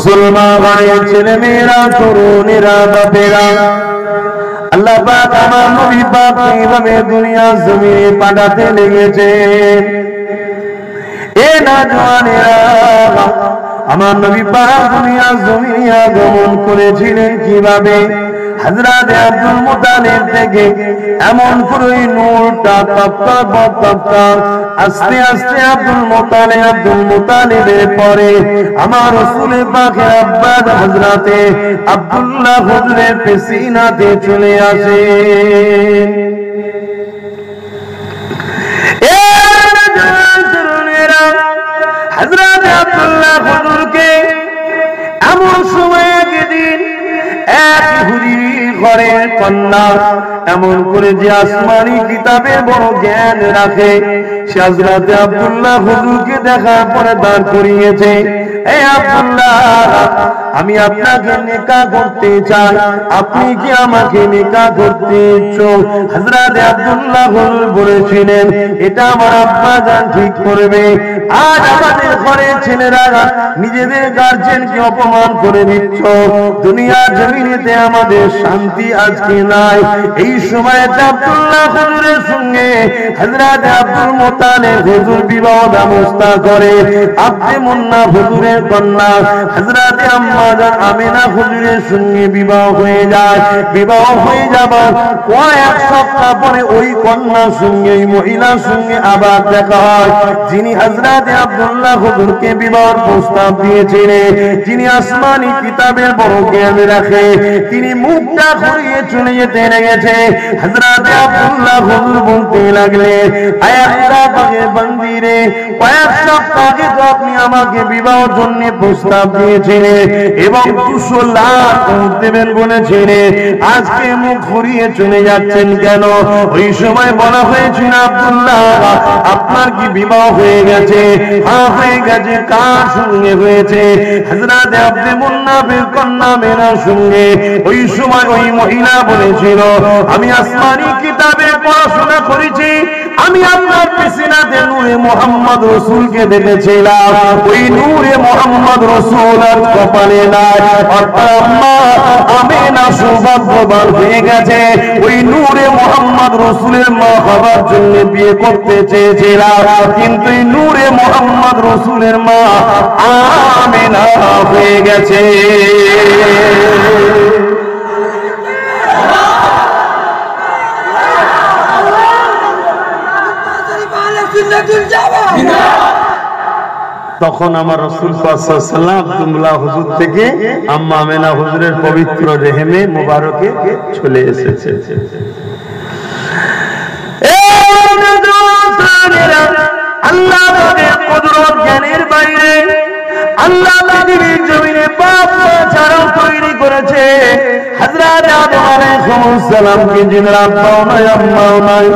মুসলমান ভাইয়ের ছেলেমেয়েরা, তরুণেরা, বাপেরা, আল্লাহ পাক আমার নবী পাক এইভাবে দুনিয়া জমিনে পাঠাতে লেগেছেন। এ নওজওয়ানেরা, আমার নবী পাক দুনিয়া জমিনে আগমন করেছিলেন কিভাবে? হযরত আব্দুল মুত্তালিব থেকে এমন করে নূরটা তপ্তা তপ্তা আস্তে আস্তে আব্দুল মুত্তালিবের পরে আমার রাসূল পাকের আব্বা হযরত আব্দুল্লাহ হুজুরের পেশিনাতে চলে আসেন। এ তরুণেরা, হযরত আব্দুল্লাহ হুজুরকে এমন সময় একদিন এক হুজুরি ঘরের কন্যা এমন করে যে আসমানি কিতাবে বড় জ্ঞান রাখে, সে হযরত আব্দুল্লাহ হুজুরকে দেখার পরে দাঁড় করিয়েছে। এই আব্দুল্লাহ, আমি আপনাকে নিকাহ করতে চাই, আপনি কি আমাকে নিকাহ করতে ইচ্ছুক? হযরত আব্দুল্লাহ হুজুর বলেছিলেন, এটা আমার আব্বা জান ঠিক করবে। আজ আমাদের ঘরে ছেলেরা নিজেদের গার্জেনকে অপমান করে দিচ্ছ, দুনিয়ার জমিনেতে আমাদের শান্তি আজকে নাই। এই সময় আব্দুল্লাহ হুজুরের সঙ্গে হযরত আব্দুল মুত্তালিব হুজুর বিবাহ ব্যবস্থা করে। আব্দে মুন্নাফ হুজুরের কন্যা হযরত আম্মা জান আমিনা হুজুরের সঙ্গে বিবাহ হয়ে যায়। বিবাহ হয়ে যাবার কয়েক সপ্তাহ পরে ওই কন্যার সঙ্গে, ওই মহিলার সঙ্গে আবার দেখা হয়, যিনি হযরত আব্দুল্লাহ হুজুরকে বিবাহের প্রস্তাব দিয়েছিলেন, যিনি আসমানি কিতাবের বড় জ্ঞান রাখে। তিনি মুখটা ঘুরিয়ে চলে যেতে লেগেছে। হযরত আব্দুল্লাহ হুজুর বলতে লাগলেন, আয় আল্লাহ পাকের বান্দি রে, কয়েক সপ্তাহ আগে তো আপনি আমাকে বিবাহের জন্য প্রস্তাব দিয়েছিলেন এবং 200 লাখ দেবেন বলেছিলেন, আজকে মুখ ঘুরিয়ে চলে যাচ্ছেন কেন? ওই সময় বলা হয়েছিল, আব্দুল্লাহ আপনার কি বিবাহ হয়ে গেছে? হ্যাঁ হয়ে গেছে। কার সঙ্গে হয়েছে? হযরত আব্দে মুন্নাফের কন্যা মেনার সঙ্গে। ওই সময় ওই মহিলা বলেছিল, আমি আসমানি কিতাবে পড়াশোনা করেছি, আমি আপনার পেছনাতে নূরে মুহাম্মদ রাসূলকে দেখেছিলাম, ওই নূরে মুহাম্মদ রাসূল আর কপালে নাই। অর্থাৎ আম্মা আমিনা সৌভাগ্যবান হয়ে গেছে, ওই নূরে মুহাম্মদ রাসূলের মা হবার জন্য বিয়ে করতে চেয়েছিলাম, কিন্তু এই নূরে মুহাম্মদ রাসূলের মা আমিনা হয়ে গেছে। তখন আমার রাসূল পাক সাল্লাল্লাহু আলাইহি ওয়াসাল্লাম আব্দুল্লাহ হুজুর থেকে আম্মা আমিনা হুজুরের পবিত্র রেহেমে মোবারকে চলে এসেছে। আল্লাহ পাকের কুদরত জ্ঞানের বাইরে আল্লাহ পৃথিবীর জমিনে পাপ ছাড়াও তৈরি করেছে হযরত আদম আলাইহিস সালামকে, যিনার আব্বাও নাই আম্মাও নাই,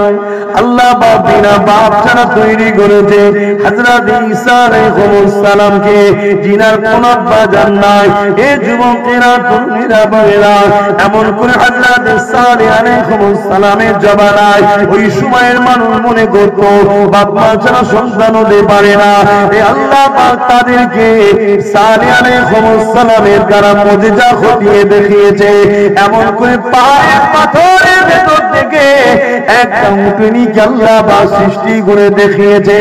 আল্লাহ পাক বিনা বাপ ছাড়া তৈরি করেছে হযরত ঈসা আলাইহিস সালামকে, যিনার কোন আব্বা জান নাই। এ যুবকেরা, তরুণীরা, বাবেরা, এমন করে হযরত সালেহ আলাইহিস সালামের জবানায় ওই সময়ের মানুষ মনে করত বাপ মা ছাড়া সন্তান হতে পারে না। এ আল্লাহ পাক তাদেরকে সালেহ আলাইহিস সালামের দ্বারা মুজিজা ঘটিয়ে দেখিয়েছে। এমন করে পায়ের পাথরের ভেতর থেকে একটা উটনি আল্লাহ পাক সৃষ্টি করে দেখিয়েছে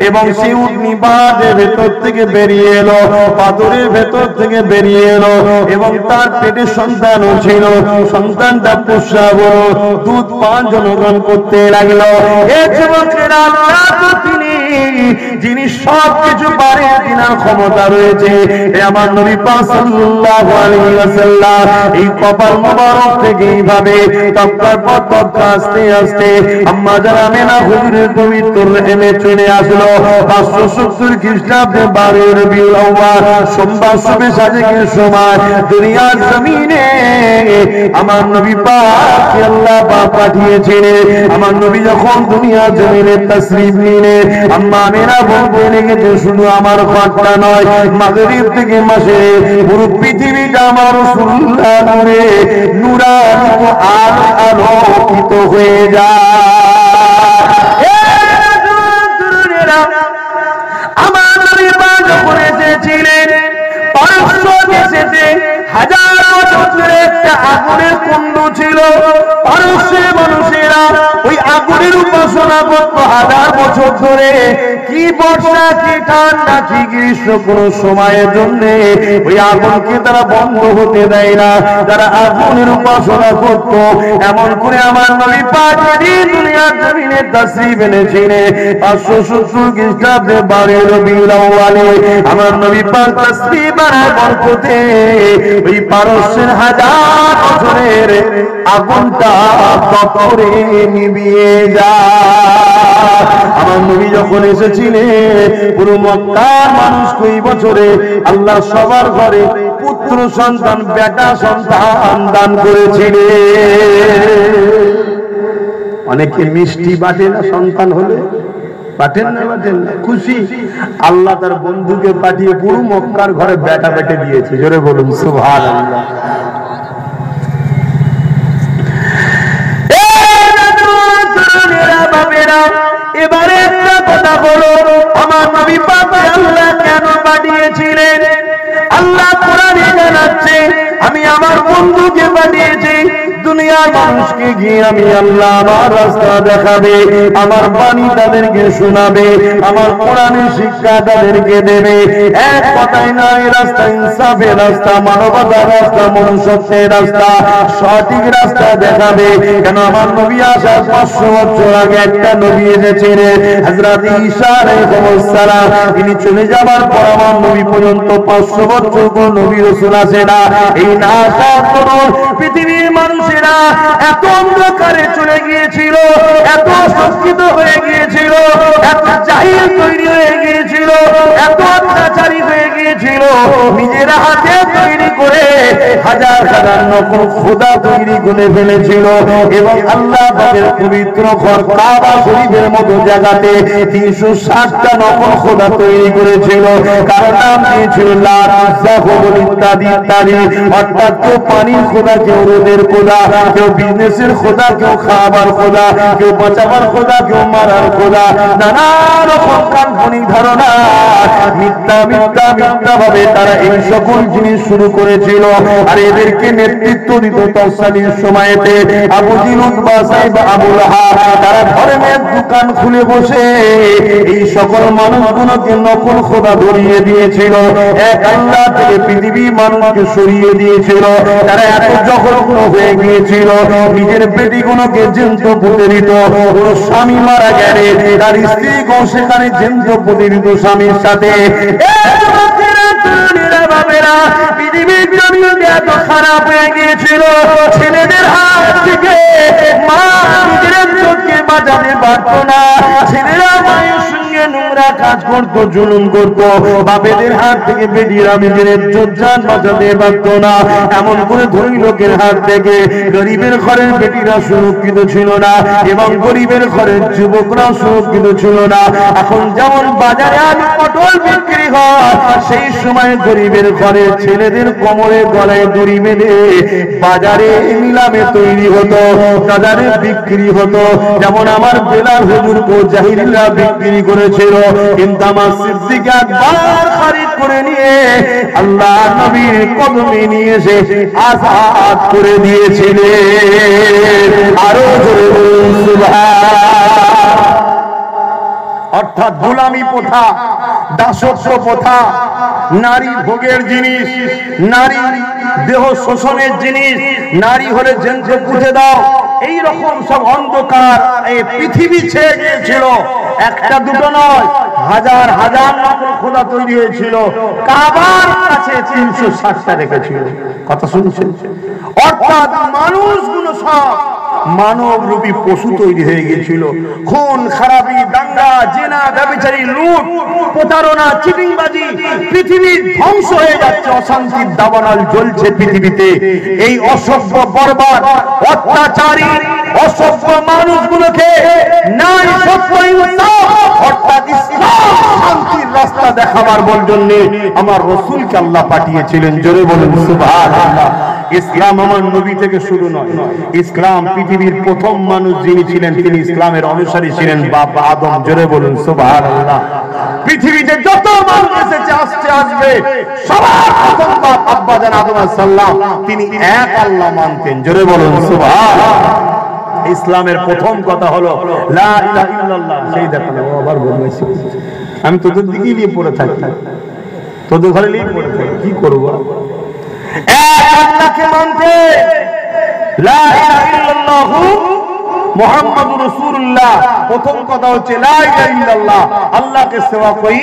এবং সেই উটনি বাদের ভেতর থেকে বেরিয়ে এলো, পাথরের ভেতর থেকে বেরিয়ে এলো এবং তার পেটে সন্তানও ছিল। সন্তানটা প্রসব হলো, দুধ পান জনগণ করতে লাগলো। এ যুবকেরা, আল্লাহ তো তিনি যিনি সবকিছু পারে, তিনার ক্ষমতা রয়েছে। এ আমার নবী পাক সাল্লাল্লাহু আলাইহি ওয়াসাল্লাম এই কপাল মোবারক থেকে এইভাবে তক্কার পর তক্কা আস্তে আস্তে আম্মা জান আমিনা হুজুরের পবিত্র রেহেমে চলে আসলো। 570 খ্রিস্টাব্দে 12 রবিউল আউয়াল সোমবার শুভে সাজেকের সময় দুনিয়ার জমিনে আমার নবী পাক আল্লাহ পাক পাঠিয়েছিলেন। আমার নবী যখন দুনিয়ার জমিনে তাশরীফ নিলেন, আম্মা আমিনা বলতে লেগেছে, শুধু আমার ঘরটা নয়, মাগরিব থেকে মাসে পুরো পৃথিবীটা আমার রাসূলুল্লাহ নূরে নূরানি ও আলোকিত হয়ে যায়। আমার নবী পাক যখন এসেছিলেন 500 আগুনের কুণ্ড ছিল, পারস্যের মানুষেরা ওই আগুনের উপাসনা করত হাজার বছর ধরে। কি বর্ষা, কি ঠান্ডা, কি গ্রীষ্ম, কোন সময়ের জন্য ওই আগুনকে তারা বন্ধ হতে দেয় না, তারা আগুনের উপাসনা করত। এমন করে আমার নবী পাক দুনিয়ার জমিনে তাশরীফ এনেছিলেন 570 খ্রিস্টাব্দে 12 রবিউল আউয়ালে। আমার নবী পাক তাশরীফ আনার বরকতে ওই পারস্যের হাজার বছরের আগুনটা তপরে নিভিয়ে যায়। আমার নবী যখন এসেছিলেন পুরো মক্কার মানুষ ওই বছরে আল্লাহ সবার ঘরে পুত্র সন্তান, বেটা সন্তান দান করেছিলেন। অনেকে মিষ্টি বাটে না সন্তান হলে, বাটেন না বাটেন না, খুশি। আল্লাহ তার বন্ধুকে পাঠিয়ে পুরো মক্কার ঘরে বেটা বেটে দিয়েছে। জোরে বলুন সুবহানাল্লাহ। এবারে একটা কথা বলো, আমার নবী পাক আল্লাহ কেন পাঠিয়েছিলেন? আল্লাহ কোরআনে জানাচ্ছে আমি আমার বন্ধুকে পাঠিয়েছি দুনিয়ার মানুষকে গিয়ে আমি আল্লাহ আমার রাস্তা দেখাবে, আমার বাণী তাদেরকে শোনাবে, আমার কোরআনের শিক্ষা তাদেরকে দেবে। এক কথায় নয়, রাস্তা ইনসাফের রাস্তা, মানবতার রাস্তা, মনুষ্যত্বের রাস্তা, সঠিক রাস্তা দেখাবে। কেন আমার নবী আসার 500 বছর আগে একটা নবী এসেছিলেন হযরত ঈসা আলাইহিস সালাম। তিনি চলে যাবার পর আমার নবী পর্যন্ত 500 বছর কোন নবী রাসূল আসে না। এই না আসার পর পৃথিবীর মানুষেরা এত অন্ধকারে চলে গিয়েছিল, এত সংস্কৃত হয়ে গিয়েছিল, এত জাহিল তৈরি হয়ে গিয়েছিল, এত অত্যাচারী হয়ে গিয়েছিল, নিজেরা হাতে তৈরি করে হাজার হাজার নকল খোদা তৈরি করে ফেলেছিল। এবং আল্লাহ পাকের পবিত্র ঘর কাবা শরীফের মতো জায়গাতে 360টা নকল খোদা তৈরি করেছিল। কারণ নাম দিয়েছিল লাত, উজ্জা, হুবল ইত্যাদি ইত্যাদি। অর্থাৎ কেউ পানির খোদা, কেউ রোদের খোদা, কেউ বিজনেসের খোদা, কেউ খাবার খোদা, কেউ বাঁচাবার খোদা, কেউ মারার খোদা। নানা রকম কাল্পনিক ধারণা, মিথ্যা মিথ্যা মিথ্যা ভাবে তারা এই সকল জিনিস শুরু করেছিল। আর এদেরকে নেতৃত্ব দিত তৎকালীন সময়েতে আবু জিল, উতবা, সাইদ, আবু লাহাব। তারা ধর্মের দোকান খুলে বসে এই সকল মানুষগুলোকে নকল খোদা ধরিয়ে দিয়েছিল। এক আল্লাহ থেকে পৃথিবীর মানুষকে সরিয়ে দিয়েছিল। তারা এত জঘন্য হয়ে গিয়েছিল, নিজের বেটিগুলোকে জ্যান্ত পুঁতে দিত। কোনো স্বামী মারা গেলে তার স্ত্রীকেও সেখানে জ্যান্ত পুঁতে দিত স্বামীর সাথে। পৃথিবীর জমিতে এত খারাপ হয়ে গিয়েছিল, ছেলেদের হাত থেকে মা নিজের চোখকে বাঁচাতে পারত না। ছেলেরা মায়ের সঙ্গে নোংরা কাজ করত, জুলুম করত। বাপেদের হাত থেকে বেটিরা নিজের ইজ্জত বাঁচাতে পারত না। এমন করে ধনী লোকের হাত থেকে গরিবের ঘরের বেটিরা সুরক্ষিত ছিল না, এবং গরিবের ঘরের যুবকরা সুরক্ষিত ছিল না। এখন যেমন বাজারে আলু পটল বিক্রি হয়, সেই সময় গরিবের ঘরের ছেলেদের কোমরে গলায় দড়ি বেঁধে বাজারে নিলামে তৈরি হতো, বাজারে বিক্রি হতো। যেমন আমার বেলাল হুজুরকে জাহিলিরা বিক্রি করেছিল, কিন্তু আমার সিদ্দিক আকবর খরিদ করে নিয়ে আল্লাহ নবীর কদমে নিয়ে এসে আজাদ করে দিয়েছিলেন। আরো জোরে বলুন সুবহান। অর্থাৎ গোলামি প্রথা, দাসত্ব প্রথা, নারী ভোগের জিনিস, নারী দেহ শোষণের জিনিস, নারী হলে জেনকে পুঁতে দাও, এই রকম সব অন্ধকার এই পৃথিবী ছেয়ে গিয়েছিল। একটা দুটো নয়, হাজার হাজার নকল খোদা তৈরি হয়েছিল। কাবার কাছে 360টা রেখেছিল। কথা শুনছেন? অর্থাৎ মানুষগুলো সব মানব রূপী পশু তৈরি হয়ে গিয়েছিল। খুন খারাপি, দাঙ্গা, জিনা, ব্যভিচারী, লুট, প্রতারণা, চিটিংবাজি, পৃথিবী ধ্বংস হয়ে যাচ্ছে। অশান্তির দাবানল জ্বলছে পৃথিবীতে। এই অসভ্য, বর্বর, অত্যাচারী, অসভ্য মানুষগুলোকে ন্যায়, সত্য, ইনসাফ অর্থাৎ ইসলাম, শান্তির রাস্তা দেখাবার জন্য আমার রাসূলকে আল্লাহ পাঠিয়েছিলেন। জোরে বলুন সুবহানাল্লাহ। ইসলাম আমার নবী থেকে শুরু নয়। ইসলাম পৃথিবীর প্রথম মানুষ যিনি ছিলেন তিনি ইসলামের অনুসারী ছিলেন বাবা আদম। জোরে বলুন সুবহানাল্লাহ। পৃথিবীতে যত মানুষ এসেছে আসছে আসবে সবার প্রথম বাপ আব্বা জান আদম আলাইহিস সালাম তিনি এক আল্লাহ মানতেন। জোরে বলুন সুবহানাল্লাহ। ইসলামের প্রথম কথা হলো লা ইলাহা ইল্লাল্লাহ। সেই দেখো আবার বলছি আমি তোদের দিকেই নিয়ে পড়ে থাকি, তোদের ঘরে নিয়ে পড়ে থাকি, কি করব? এক আল্লাহকে মানতে, লা ইলাহা ইল্লাল্লাহ মুহাম্মাদুর রাসূলুল্লাহ। প্রথম কথা হচ্ছে লা ইলাহা ইল্লাল্লাহ, আল্লাহ কে সিওয়া কোই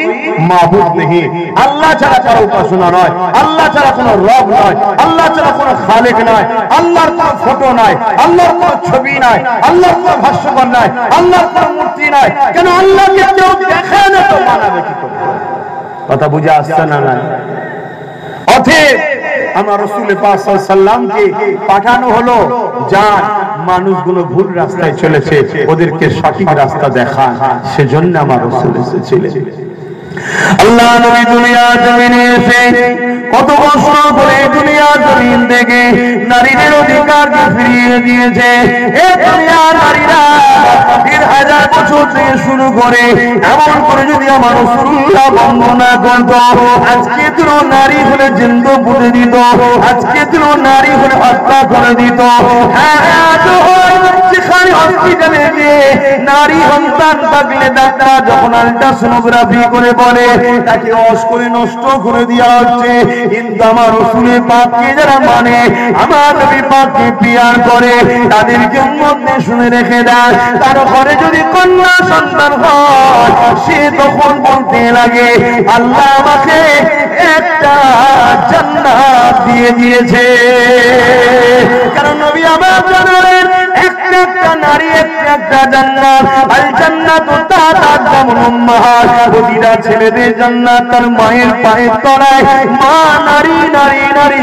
মাবুদ নেহি, আল্লাহ ছাড়া কারো উপাসনা নয়, আল্লাহ ছাড়া কোনো রব নয়, আল্লাহ ছাড়া কোনো খালেক নয়, আল্লাহর কোনো ফটো নাই, আল্লাহর কোনো ছবি নাই, আল্লাহর কোনো ভাষ্যকার নাই, আল্লাহর কোনো মূর্তি নাই। কেন আল্লাহকে কেউ দেখে না তো মানাবে কি করে? কথা বুঝে আসছে না? না। অতএব আমার রাসূল পাক সাল্লাল্লাহু আলাইহি সাল্লামকে পাঠানো হলো, যান মানুষগুলো ভুল রাস্তায় চলেছে ওদেরকে সঠিক রাস্তা দেখান। সেজন্য আমার রাসূল এসেছিলেন। আল্লাহ নবী দুনিয়া জমিনে এসে কত কষ্ট করে দুনিয়া জমিন থেকে নারীদের অধিকারকে ফিরিয়ে দিয়েছে। এই দুনিয়া নারীরা 1000 বছর থেকে শুরু করে এমন করে যদি আমার রাসূলুল্লাহ বন্দনা করত, আজকে তো নারী হলে জিন্দু পুঁতে দিত, আজকে তো নারী হলে হত্যা করে দিত। যেখানে হসপিটালে গিয়ে নারী সন্তান থাকলে ডাক্তার যখন আল্ট্রাসোনোগ্রাফি করে বলে তাকে অস করে নষ্ট করে দেওয়া হচ্ছে। কিন্তু আমার রাসূলের পাককে যারা মানে, আমার নবী পাককে পিয়ার করে, তাদেরকে মধ্যে শুনে রেখে দেয়, তার ঘরে যদি কন্যা সন্তান হয় সে তখন বলতে লাগে আল্লাহ আমাকে একটা জান্নাত দিয়ে দিয়েছে। কারণ নবী আমার জানেন একটা নারী একটা জান্নাত। আল জান্নাতু তাতাদামুল উম্মাহাত, প্রতিটা ছেলেদের জান্নাত তার মায়ের পায়ের তলায়। মা নারী নারী নারী,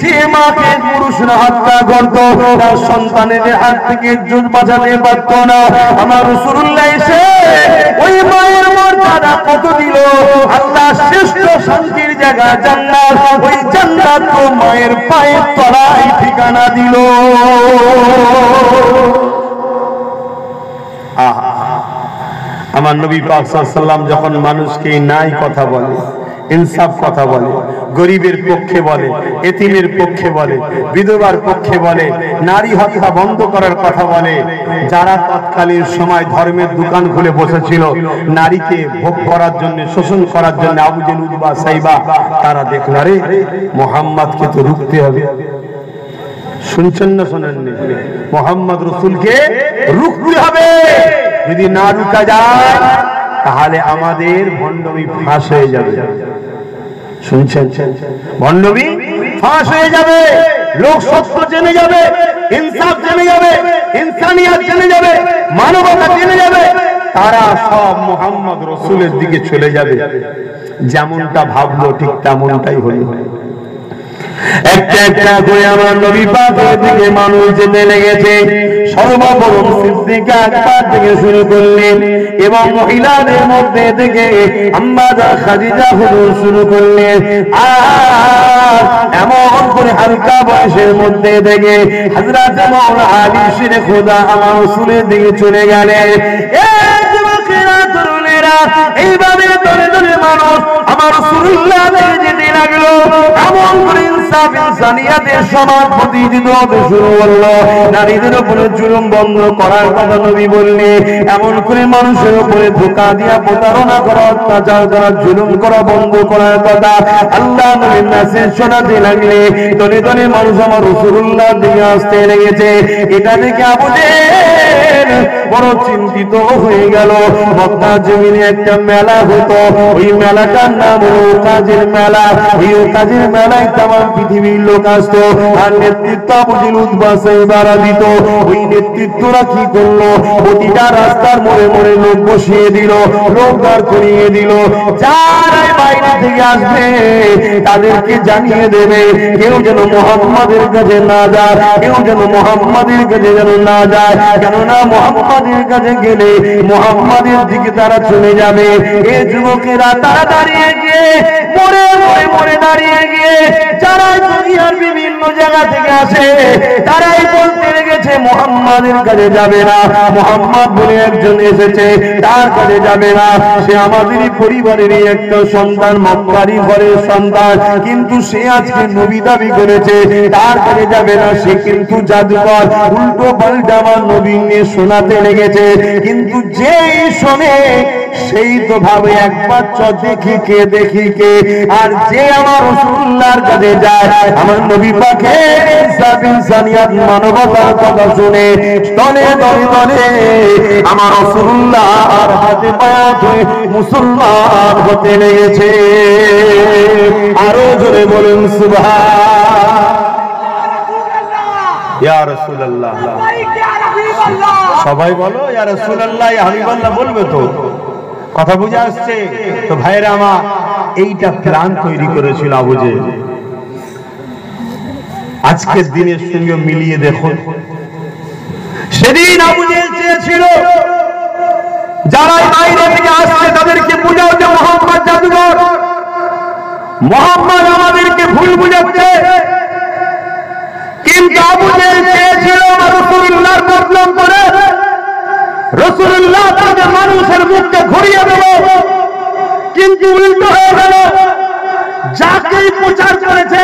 যে মাকে পুরুষরা হত্যা করত তার সন্তানের হাত থেকে ইজ্জত বাঁচাতে পারত না, আমার রাসূলুল্লাহ এসে ওই মায়ের মর্যাদা কত দিল। আল্লাহ শ্রেষ্ঠ শান্তির জায়গা জান্নাত, ওই জান্নাত তো মায়ের পায়ের তলায় ঠিকানা দিল। আমার নবী পাক সাল্লাল্লাহু আলাইহি ওয়াসাল্লাম যখন মানুষকে ন্যায় কথা বলে, ইনসাফ কথা বলে, গরিবের পক্ষে বলে, এতিমের পক্ষে বলে, বিধবার পক্ষে বলে, নারী হত্যা বন্ধ করার কথা বলে, যারা তৎকালীন সময় ধর্মের দোকান খুলে বসেছিল নারীকে ভোগ করার জন্য, শোষণ করার জন্য, আবু জেহেল উতবা সাইবা, তারা দেখল রে মুহাম্মদকে তো রুখতে হবে। শুনছেন না শোনেননি? মুহাম্মদ রাসূলকে রুখতে হবে, যদি না রুকা যায় তাহলে আমাদের ভণ্ডমি ফাঁস হয়ে যাবে। শুনছেন? ভণ্ডমি ফাঁস হয়ে যাবে, লোক সত্য জেনে যাবে, ইনসাফ জেনে যাবে, ইনসানিয়াত জেনে যাবে, মানবতা জেনে যাবে, তারা সব মুহাম্মদ রাসূলের দিকে চলে যাবে। যেমনটা ভাবলো ঠিক তেমনটাই হলো। একটা একটা করে আমার নবী পাকের দিকে মানুষ যেতে লেগেছে। সর্বপ্রথম সিদ্দিকা আকবর থেকে শুরু করলেন এবং মহিলাদের মধ্যে থেকে আম্মা খাদিজা হুজুর শুরু করলেন। আর এমন করে হালকা বয়সের মধ্যে থেকে হযরত মাওলানা আলী শিরে খোদা আমার রাসূলের দিকে চলে গেলেন। এই যুবকেরা তরুণেরা এইভাবে ধরে ধরে মানুষ আমার রাসূলুল্লাহ যেতে লাগলো। এমন করে ইনসাফ ইনসানিয়াতের সমাজ প্রতিষ্ঠিত হতে শুরু করলো। নারীদের উপরে জুলুম বন্ধ করার কথা নবী বললেন। এমন করে মানুষের উপরে ধোঁকা দিয়া প্রতারণা করা, অত্যাচার করা, জুলুম করা বন্ধ করার কথা আল্লাহ নবীর মেসেজ শোনাতে লাগলে তলে তলে মানুষ আমার রাসূলুল্লাহ দিকে আসতে লেগেছে। এটা দেখে আবু জেহেল বড় চিন্তিত হয়ে গেল। মক্কা জমিনে একটা মেলা হতো, ওই মেলাটার নাম হলো কাজের মেলা। ওই কাজের মেলায় তামাম পৃথিবীর লোক আসতো, আর নেতৃত্ব আবু জেহেল উতবা সাইবারা দিত। ওই নেতৃত্বরা কি করলো, প্রতিটা রাস্তার মোড়ে মোড়ে লোক বসিয়ে দিল, লোক দাঁড় করিয়ে দিল। যারাই বাইরে থেকে আসবে তাদেরকে জানিয়ে দেবে কেউ যেন মুহাম্মাদের কাছে না যায়, কেউ যেন মুহাম্মাদের কাছে যেন না যায়। কেননা মুহাম্মাদের কাছে গেলে মুহাম্মাদের দিকে তারা চলে যাবে। এই যুবকেরা তারা দাঁড়িয়ে গিয়ে মোড়ে মোড়ে মোড়ে দাঁড়িয়ে গিয়ে যারা দুনিয়ার বিভিন্ন জায়গা থেকে আসে তারাই বলতে লেগেছে গেছে মুহাম্মাদের কাছে যাবে না, মুহাম্মদ বলে একজন এসেছে তার কাছে যাবে না, সে আমাদেরই পরিবারেরই একটা সন্তান, মক্কারই ঘরের সন্তান, কিন্তু সে আজকে নবী দাবি করেছে, তার কাছে যাবে না, সে কিন্তু জাদুকর, উল্টো পাল্টা আমার নবী নিয়ে শোনাতে লেগেছে। কিন্তু যেই শোনে সেই তো ভাবে একবার চ দেখি কে দেখি কে, আর যে আমার রাসূলুল্লাহর কাছে যায় আমার নবী পাকের ইনসানিয়াত মানবতার কথা শুনে তলে তলে তলে আমার রাসূলুল্লাহর হাতে পায়ে মুসলমান হতে লেগেছে। আরো জোরে বলুন সুবহান। ইয়া রাসূলুল্লাহ, সবাই বলো ইয়া রাসূলুল্লাহ, ইয়া হাবিবাল্লাহ বলবে তো, কথা বুঝে আসছে তো ভাইরা আমার? এইটা প্ল্যান তৈরি করেছিল আবু জেহেল। আজকের দিনের সঙ্গে মিলিয়ে দেখুন, সেদিন আবু জেহেল চেয়েছিল যারা বাইরে থেকে আসছে তাদেরকে বুঝাও যে মুহাম্মদ জাদুকর, মুহাম্মদ আমাদেরকে ভুল বুঝাচ্ছে। কিন্তু আবু জেহেল চেয়েছিল রাসূলুল্লাহর বদনাম করে রাসূলুল্লাহ তাকে মানুষের মুখকে ঘুরিয়ে দেব, কিন্তু উল্টো হয়ে গেল। যাকেই প্রচার করেছে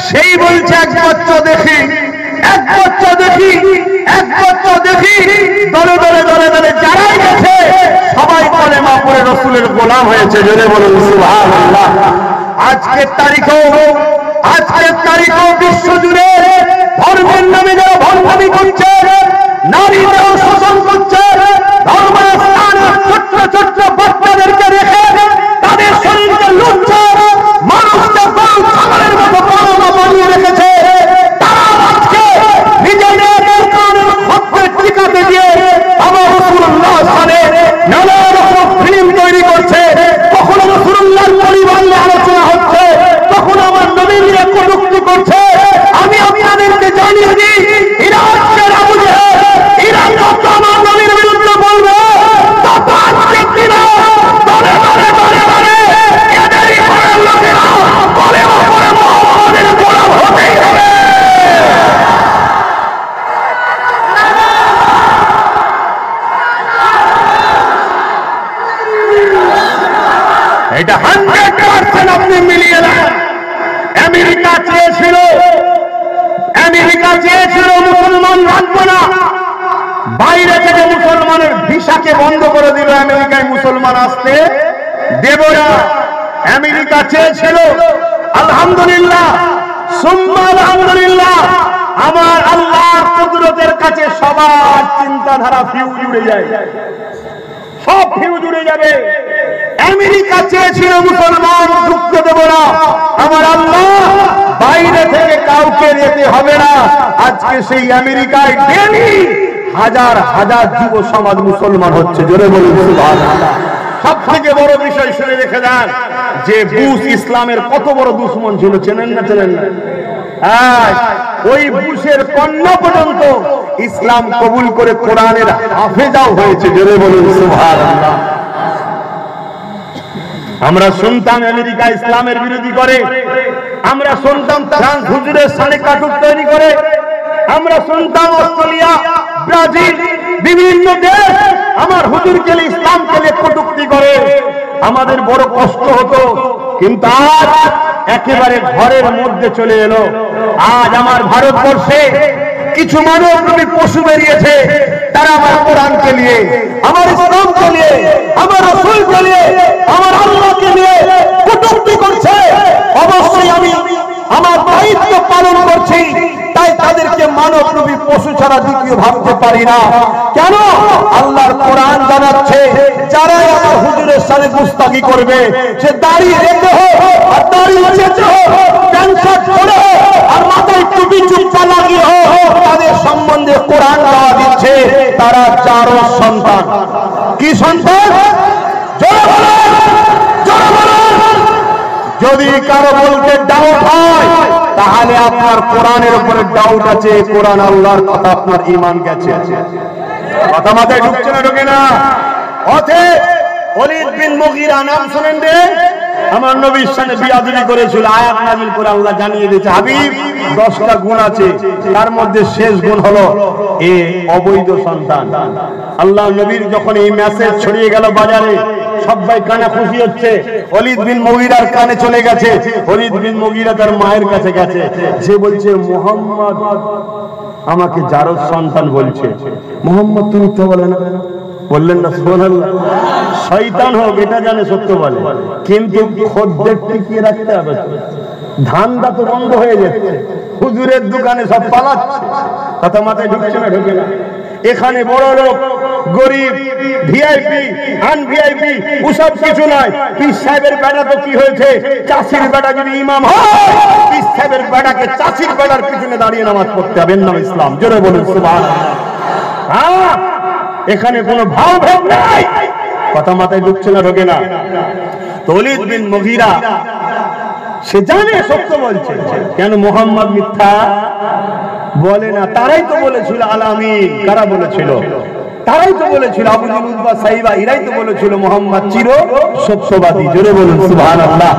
সেই বলছে এক বচ্চা দেখি, এক বচ্চা দেখি, এক বচ্চা দেখি, দলে দলে দলে দলে যারাই গেছে সবাই কলেমা পড়ে রাসূলের গোলাম হয়েছে। জোরে বলুন সুবহানাল্লাহ। আজকের তারিখেও বিশ্ব জুড়ে ধর্মের নামে যারা ভণ্ডামি করছে, নারীদেরও শোষণ করছে, ধর্মস্থানের ছোট্ট ছোট্ট বাচ্চাদেরকে রেখে তাদের শরীরকে লুটছে, মানুষকে গরু ছাগলের মতো পালনা বানিয়ে রেখেছে, তারা আজকে নিজেদের হককে টিকাতে দিয়ে আমার রাসূলুল্লাহ সালে নানা রকম ফিল্ম তৈরি করছে। কখনো রাসূলুল্লাহর পরিবার নিয়ে আলোচনা হচ্ছে, কখনো আমার নবী নিয়ে কটূক্তি করছে। আমি আপনাদেরকে জানিয়ে দিই, এরা হচ্ছে আবু জেহেল, এরা যত আমার নবীর বিরুদ্ধে বলবে তত আজকে কিনা দলে দলে দলে দলে এদেরই ঘরের লোকেরা বলে ওপরে মুহাম্মদের গোলাম হতেই হবে। এটা 100% আপনি মিলিয়ে নেন। আমেরিকা চেয়েছিল মুসলমান রাখবো না, বাইরে থেকে মুসলমানের ভিসাকে বন্ধ করে দিল, আমেরিকায় মুসলমান আসতে দেব না। আমেরিকা চেয়েছিল, আলহামদুলিল্লাহ সুম্মা আলহামদুলিল্লাহ, আমার আল্লাহর কুদরতের কাছে সবার চিন্তাধারা ফিউজ উড়ে যায়, সব ফিউজ উড়ে যাবে। আমেরিকা চেয়েছিল মুসলমান ঢুকতে দেব না, আমার আল্লাহ বাইরে থেকে কাউকে যেতে হবে না। আজকে সেই আমেরিকায় ডেলি হাজার হাজার যুব সমাজ মুসলমান হচ্ছে। জোরে বলুন সুবহানাল্লাহ। সব থেকে বড় বিষয় শুনে রেখে দেন যে বুশ ইসলামের কত বড় দুশমন ছিল, চেনেন না? চেনেন না? ওই বুশের কন্যা পর্যন্ত ইসলাম কবুল করে কোরআনের হাফেজাও হয়েছে। জোরে বলুন সুবহানাল্লাহ। আমরা শুনতাম আমেরিকা ইসলামের বিরোধী করে, আমরা শুনতাম ফ্রান্স হুজুরের সানে কাটুক তৈরি করে, আমরা শুনতাম অস্ট্রেলিয়া, ব্রাজিল, বিভিন্ন দেশ আমার হুজুরকে ইসলামকে কটূক্তি করে, আমাদের বড় কষ্ট হতো। কিন্তু আজ একেবারে ঘরের মধ্যে চলে এলো। আজ আমার ভারতবর্ষে কিছু মানুষ পশু বেরিয়েছে, তারা আমার কোরআনকে নিয়ে, আমার ইসলামকে নিয়ে, আমার রাসূলকে নিয়ে, আমার আল্লাহকে নিয়ে কটূক্তি করছে। অবশ্যই আমি আমার দায়িত্ব পালন করছি, তাই তাদেরকে মানব রূপী পশু ছাড়া দ্বিতীয় ভাবতে পারি না। কেন? আল্লাহর কোরআন জানাচ্ছে যারা আমার হুজুরের সাথে গুস্তাখি করবে, সে দাড়ি রেখে হোক আর দাড়ি চেঁচে হোক, প্যান্ট শার্ট পরে হোক আর মাথায় টুপি চুপটা লাগিয়ে হোক, তাদের সম্বন্ধে কোরআন দেওয়া দিচ্ছে তারা চারো সন্তান। কি সন্তান? জোরে বলুন, জোরে বলুন। যদি কারো বলতে ডাউট হয় তাহলে আপনার কোরআনের উপরে ডাউট আছে, কোরআন আল্লাহর কথা, আপনার ঈমান গেছে। কথা মাথায় ঢুকছে না? ঢোকে না? অতএব ওলীদ বিন মুগীরা নাম শুনেন রে? আমার নবীর সামনে বিয়াদবি করেছিল, আয়াত নাযিল করে আল্লাহ জানিয়ে দিয়েছে, হাবিব 10টা গুণ আছে, তার মধ্যে শেষ গুণ হলো এ অবৈধ সন্তান। আল্লাহ নবীর যখন এই মেসেজ ছড়িয়ে গেল বাজারে, সবাই কানে খুশি হচ্ছে। ওলীদ বিন মুগীরার কানে চলে গেছে। ওলীদ বিন মুগীরা তার মায়ের কাছে গেছে, সে বলছে মুহাম্মদ আমাকে জারদ সন্তান বলছে। মুহাম্মদ তুমি তো বলে না, বললেন না সুবহানাল্লাহ। শয়তান হোক এটা জানে সত্য বলে, কিন্তু খদ্দের টিকিয়ে রাখতে হবে। ধান্দা তো বন্ধ হয়ে যাচ্ছে, হুজুরের দোকানে সব পালাচ্ছে। কথা মাথায় ঢুকছে না? ঢুকে না। এখানে বড় লোক গরিব, ভিআইপি আনভিআইপি ওসব কিছু নয়। পীর সাহেবের বেটা তো কি হয়েছে, চাষির বেটা যদি ইমাম হয়, পীর সাহেবের বেটাকে চাষির বেটার পিছনে দাঁড়িয়ে নামাজ পড়তে হবে। নাম ইসলাম। জোরে বলুন সুবহানাল্লাহ। হ্যাঁ, এখানে কোনো ভাব ভেদ নাই। কথা মাথায় ঢুকছে না? ঢোকে না। ওলীদ বিন মুগীরা সে জানে সত্য বলছে, কেন মুহাম্মদ মিথ্যা বলে না। তারাই তো বলেছিল আলামিন। কারা বলেছিল? তারাই তো বলেছিল আবু জেহেল উতবা সাইবা, এরাই তো বলেছিল মুহাম্মদ চির সত্যবাদী। জোরে বলুন সুবহানাল্লাহ।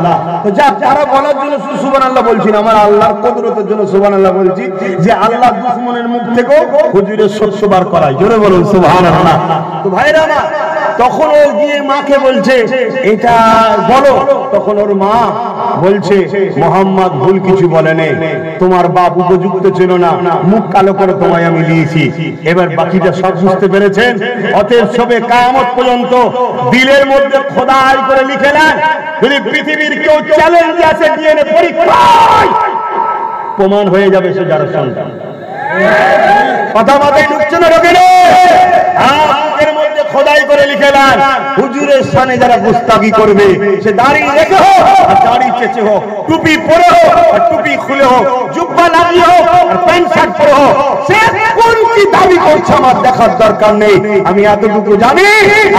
তো যা তারা বলার জন্য সুবহানাল্লাহ বলছি না, আমার আল্লাহর কুদরতের জন্য সুবহানাল্লাহ বলছি, যে আল্লাহ দুশমনের মুখ থেকে হুজুরের সত্য বার করায়। জোরে বলুন সুবহানাল্লাহ। তো ভাইরা আমার, তখন ও গিয়ে মাকে বলছে এটা বলো। তখন ওর মা বলছে মুহাম্মদ ভুল কিছু বলেনি, তোমার বাপ উপযুক্ত ছিল না, মুখ কালো করে তোমায় আমি দিয়েছি। এবার বাকিটা সব বুঝতে পেরেছেন। অতএব সবে কিয়ামত পর্যন্ত দিলের মধ্যে খোদাই করে লিখে নেন, যদি পৃথিবীর কেউ চ্যালেঞ্জ আছে ডিএনএ পরীক্ষায় প্রমাণ হয়ে যাবে সে যার সন্তান। কথা মাথায় ঢুকছে না? ঢোকে না? এর মধ্যে খোদাই করে লিখে দেন, হুজুরের সামনে যারা গুস্তাখি করবে সে দাড়ি রেখে হোক আর দাড়ি চেঁচে হোক, টুপি পরে হোক আর টুপি খুলে হোক, জুব্বা লাগিয়ে হোক আর প্যান্ট শার্ট পরে হোক, সে কোন কি দাবি করছে আমার দেখার দরকার নেই। আমি এতটুকু জানি,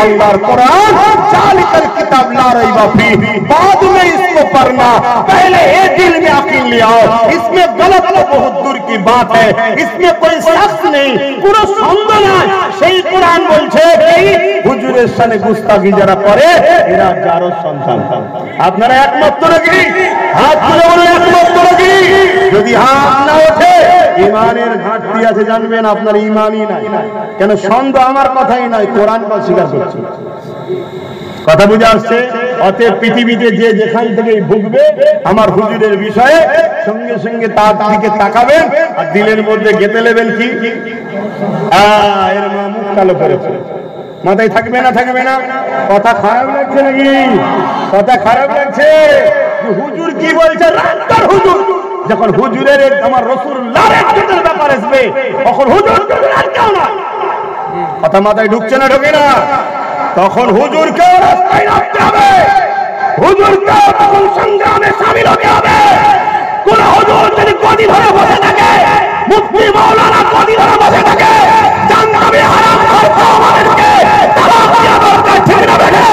আল্লাহর কোরআন জালিকাল কিতাব লা রাইবা ফি, बाद में इसको पढ़ना, पहले ये दिल में अकील ले आओ, इसमें गलत तो बहुत दूर की बात है, इसमें कोई शख्स नहीं, পুরো সন্দেহ নাই। সেই কোরআন বলছে এই হুজুরের সামনে গুস্তাখি যারা করে এরা যারও সন্তান। আপনারা একমত নাকি? হাত তুলে বলুন একমত নাকি? যদি হাত না ওঠে ঈমানের ঘাটতি আছে, জানবেন আপনার ঈমানই নাই। কেন সন্দেহ আমার কথাই নয়, কোরআনকে অস্বীকার করছে। কথা বুঝে আসছে? অতএব পৃথিবীতে যে যেখান থেকে ভুগবে আমার হুজুরের বিষয়ে সঙ্গে সঙ্গে তার দিকে তাকাবেন আর দিলের মধ্যে গেঁথে নেবেন কি এর মা মুখ কালো করেছে। মাথায় থাকবে না? থাকবে না? কথা খারাপ লাগছে নাকি? কথা খারাপ লাগছে? হুজুর কি বলছে? রাস্তার হুজুর যখন হুজুরের আমার রাসূলুল্লাহর ইজ্জতের ব্যাপার আসবে তখন হুজুর আর কেউ না। কথা মাথায় ঢুকছে না? ঢোকে না? তখন হুজুরকে রাস্তায় নামতে হবে, হুজুরকে তখন সংগ্রামে শামিল হতে হবে। কোন হুজুর যদি গদি ধরে বসে থাকে, মুফতি মাওলানা গদি ধরে বসে থাকে, জান্নাতে হারাম করতে আমাদেরকে তালাক দেওয়া দরকার, ঠিক না বেটা?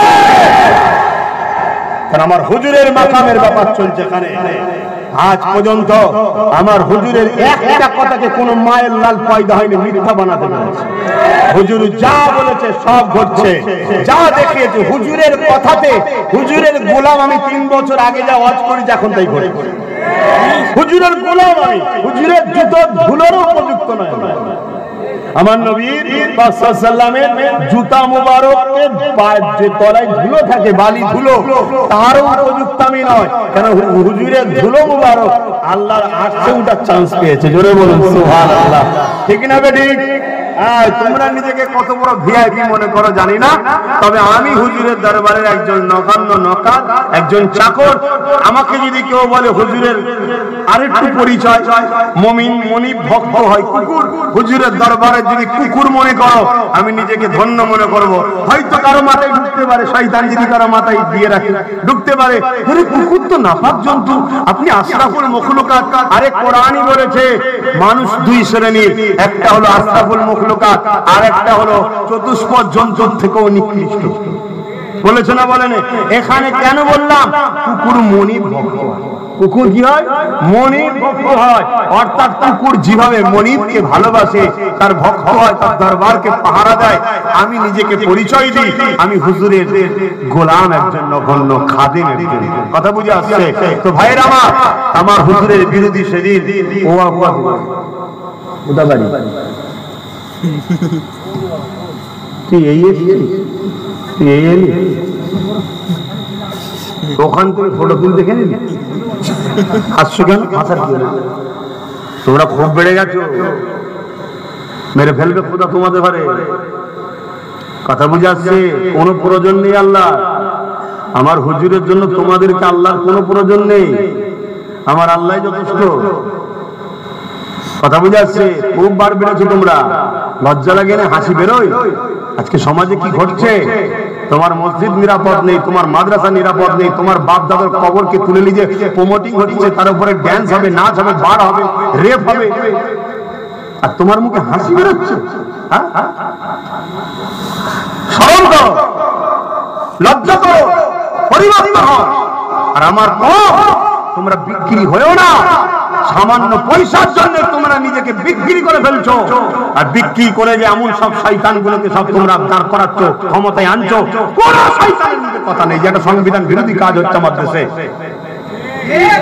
কারণ আমার হুজুরের মাকামের ব্যাপার চলছে এখানে। আজ পর্যন্ত আমার হুজুরের একটা কথাকে কোন মায়ের লাল পয়দা হয়নি মিথ্যা বানাতে পেরেছে। হুজুর যা বলেছে সব ঘটছে, যা দেখিয়েছে হুজুরের কথাতে। হুজুরের গোলাম আমি 3 বছর আগে যা ওয়াজ করি এখন তাই করি। হুজুরের গোলাম আমি, হুজুরের জুতো ধুলোরও উপযুক্ত নয়। আমার নবীর পাক সাল্লামের জুতা মুবারকের পায়ের যে তলায় ধুলো থাকে, বালি ধুলো, তারও উপযুক্ত আমি নয়। কেন হুজুরের ধুলো মুবারক আল্লাহর আরশে ওঠার চান্স পেয়েছে। জোরে বলুন সুবহানাল্লাহ। ঠিক না বেটি? তোমরা নিজেকে কত বড় ভিআইপি মনে করো জানি না, তবে আমি হুজুরের দরবারের একজন নগণ্য নৌকর, একজন চাকর। আমাকে যদি কেউ বলে হুজুরের আরেকটু পরিচয়, মুমিন মনিব ভক্ত হয় কুকুর, হুজুরের দরবারে যদি কুকুর মনে করো আমি নিজেকে ধন্য মনে করব। হয়তো কারো মাথায় ঢুকতে পারে, শয়তান যদি কারো মাথায় দিয়ে রাখে ঢুকতে পারে, আরে কুকুর তো নাপাক জন্তু, আপনি আশরাফুল মখলুকাত। আরে কোরআনই বলেছে মানুষ 2 শ্রেণীর, একটা হলো আশরাফুল মখলুকাত আর একটা হলো চতুষ্পদ জন্তুর থেকেও নিকৃষ্ট। বলেছে না বলেন? এখানে কেন বললাম কুকুর মনিব ভক্ত? কুকুর কি হয়? মনিব ভক্ত হয়। অর্থাৎ কুকুর যেভাবে মনিবকে ভালোবাসে, তার ভক্ত হয়, তার দরবারকে পাহারা দেয়, আমি নিজেকে পরিচয় দিই আমি হুজুরের গোলাম, একজন নগণ্য খাদেম একজন। কথা বুঝে আসছে তো ভাইরা আমার হুজুরের বিরোধী সেদিন উদাবাড়ি তুই এই ওখান থেকে ফটো তুলে দেখে নিবি। হাসছো কেন? হাসার কি না, তোমরা খুব বেড়ে গেছো, মেরে ফেলবে খোদা তোমাদের ঘরে। কথা বুঝে আসছে? কোনো প্রয়োজন নেই আল্লাহ আমার হুজুরের জন্য, তোমাদেরকে আল্লাহর কোনো প্রয়োজন নেই, আমার আল্লাহ যথেষ্ট। কথা বুঝে আসছে? খুব বার বেড়েছো তোমরা, লজ্জা লাগে না? হাসি বেরোয়। আজকে সমাজে কি ঘটছে? তোমার মসজিদ নিরাপদ নেই, তোমার মাদ্রাসা নিরাপদ নেই, তোমার বাপ দাদার কবরকে তুলে নিয়ে প্রমোটিং হচ্ছে, তার উপরে ড্যান্স হবে, নাচ হবে, বার হবে, রেপ হবে, আর তোমার মুখে হাসি বেরোচ্ছে। শরম করো, লজ্জা করো, পরিবর্তন হও। আর আমার তোমরা বিক্রি হয়েও না, সামান্য পয়সার জন্য তোমরা নিজেকে বিক্রি করে ফেলছো। আর বিক্রি করে যে এমন সব শয়তান গুলোকে সব তোমরা দাঁড় করাচ্ছ, ক্ষমতায় আনছো, কোন শয়তানের মুখে কথা নেই যে এটা সংবিধান বিরোধী কাজ হচ্ছে আমার দেশে।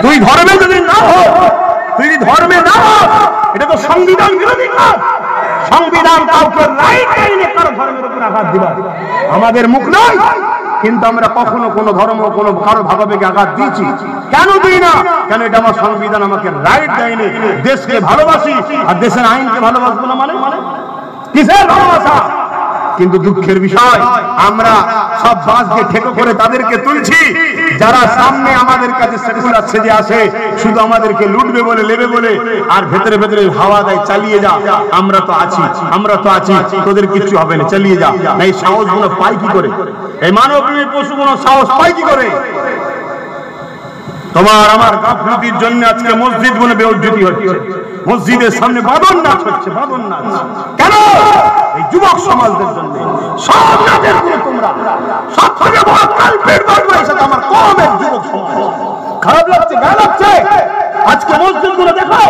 তুই ধর্মে যদি না হো, তুই ধর্মে না হো, এটা তো সংবিধান বিরোধী কাজ। সংবিধান কাউকে রাইট দেয়নি কারো ধর্মের উপর আঘাত দিবা, আমাদের মুখ নয়। কিন্তু আমরা কখনো কোনো ধর্ম, কোনো কারো ভাবাবেগে আঘাত দিয়েছি? কেন দিই না? কেন এটা আমার সংবিধান আমাকে রাইট দেয়নি। দেশকে ভালোবাসি আর দেশের আইনকে ভালোবাসবো না মানে কিসের ভালোবাসা? কিন্তু দুঃখের বিষয়, আমরা সব বাসকে ঠেকো করে তাদেরকে তুলছি যারা সামনে আমাদের কাছে সেকুলার সেজে আসে, শুধু আমাদেরকে লুটবে বলে, নেবে বলে, আর ভেতরে ভেতরে হাওয়া দেয় চালিয়ে যা, আমরা তো আছি, আমরা তো আছি, তোদের কিছু হবে না, চালিয়ে যা। এই সাহস গুলো পাই কি করে? এই মানবপ্রেমী পশু গুলো সাহস পাই কি করে? তোমার আমার গাফলতির জন্য আজকে মসজিদ গুলো বেউজ্জতি হচ্ছে, মসজিদের সামনে বাদন নাচ হচ্ছে, বাদন নাচ। কেন? এই যুবক সমাজদের জন্য। সব নাচের গুলো তোমরা সব থেকে বড় কালপেট বদমাইশ আমার কওমের যুবক সমাজ। খারাপ লাগছে, গায়ে লাগছে। আজকে মসজিদ গুলো দেখো,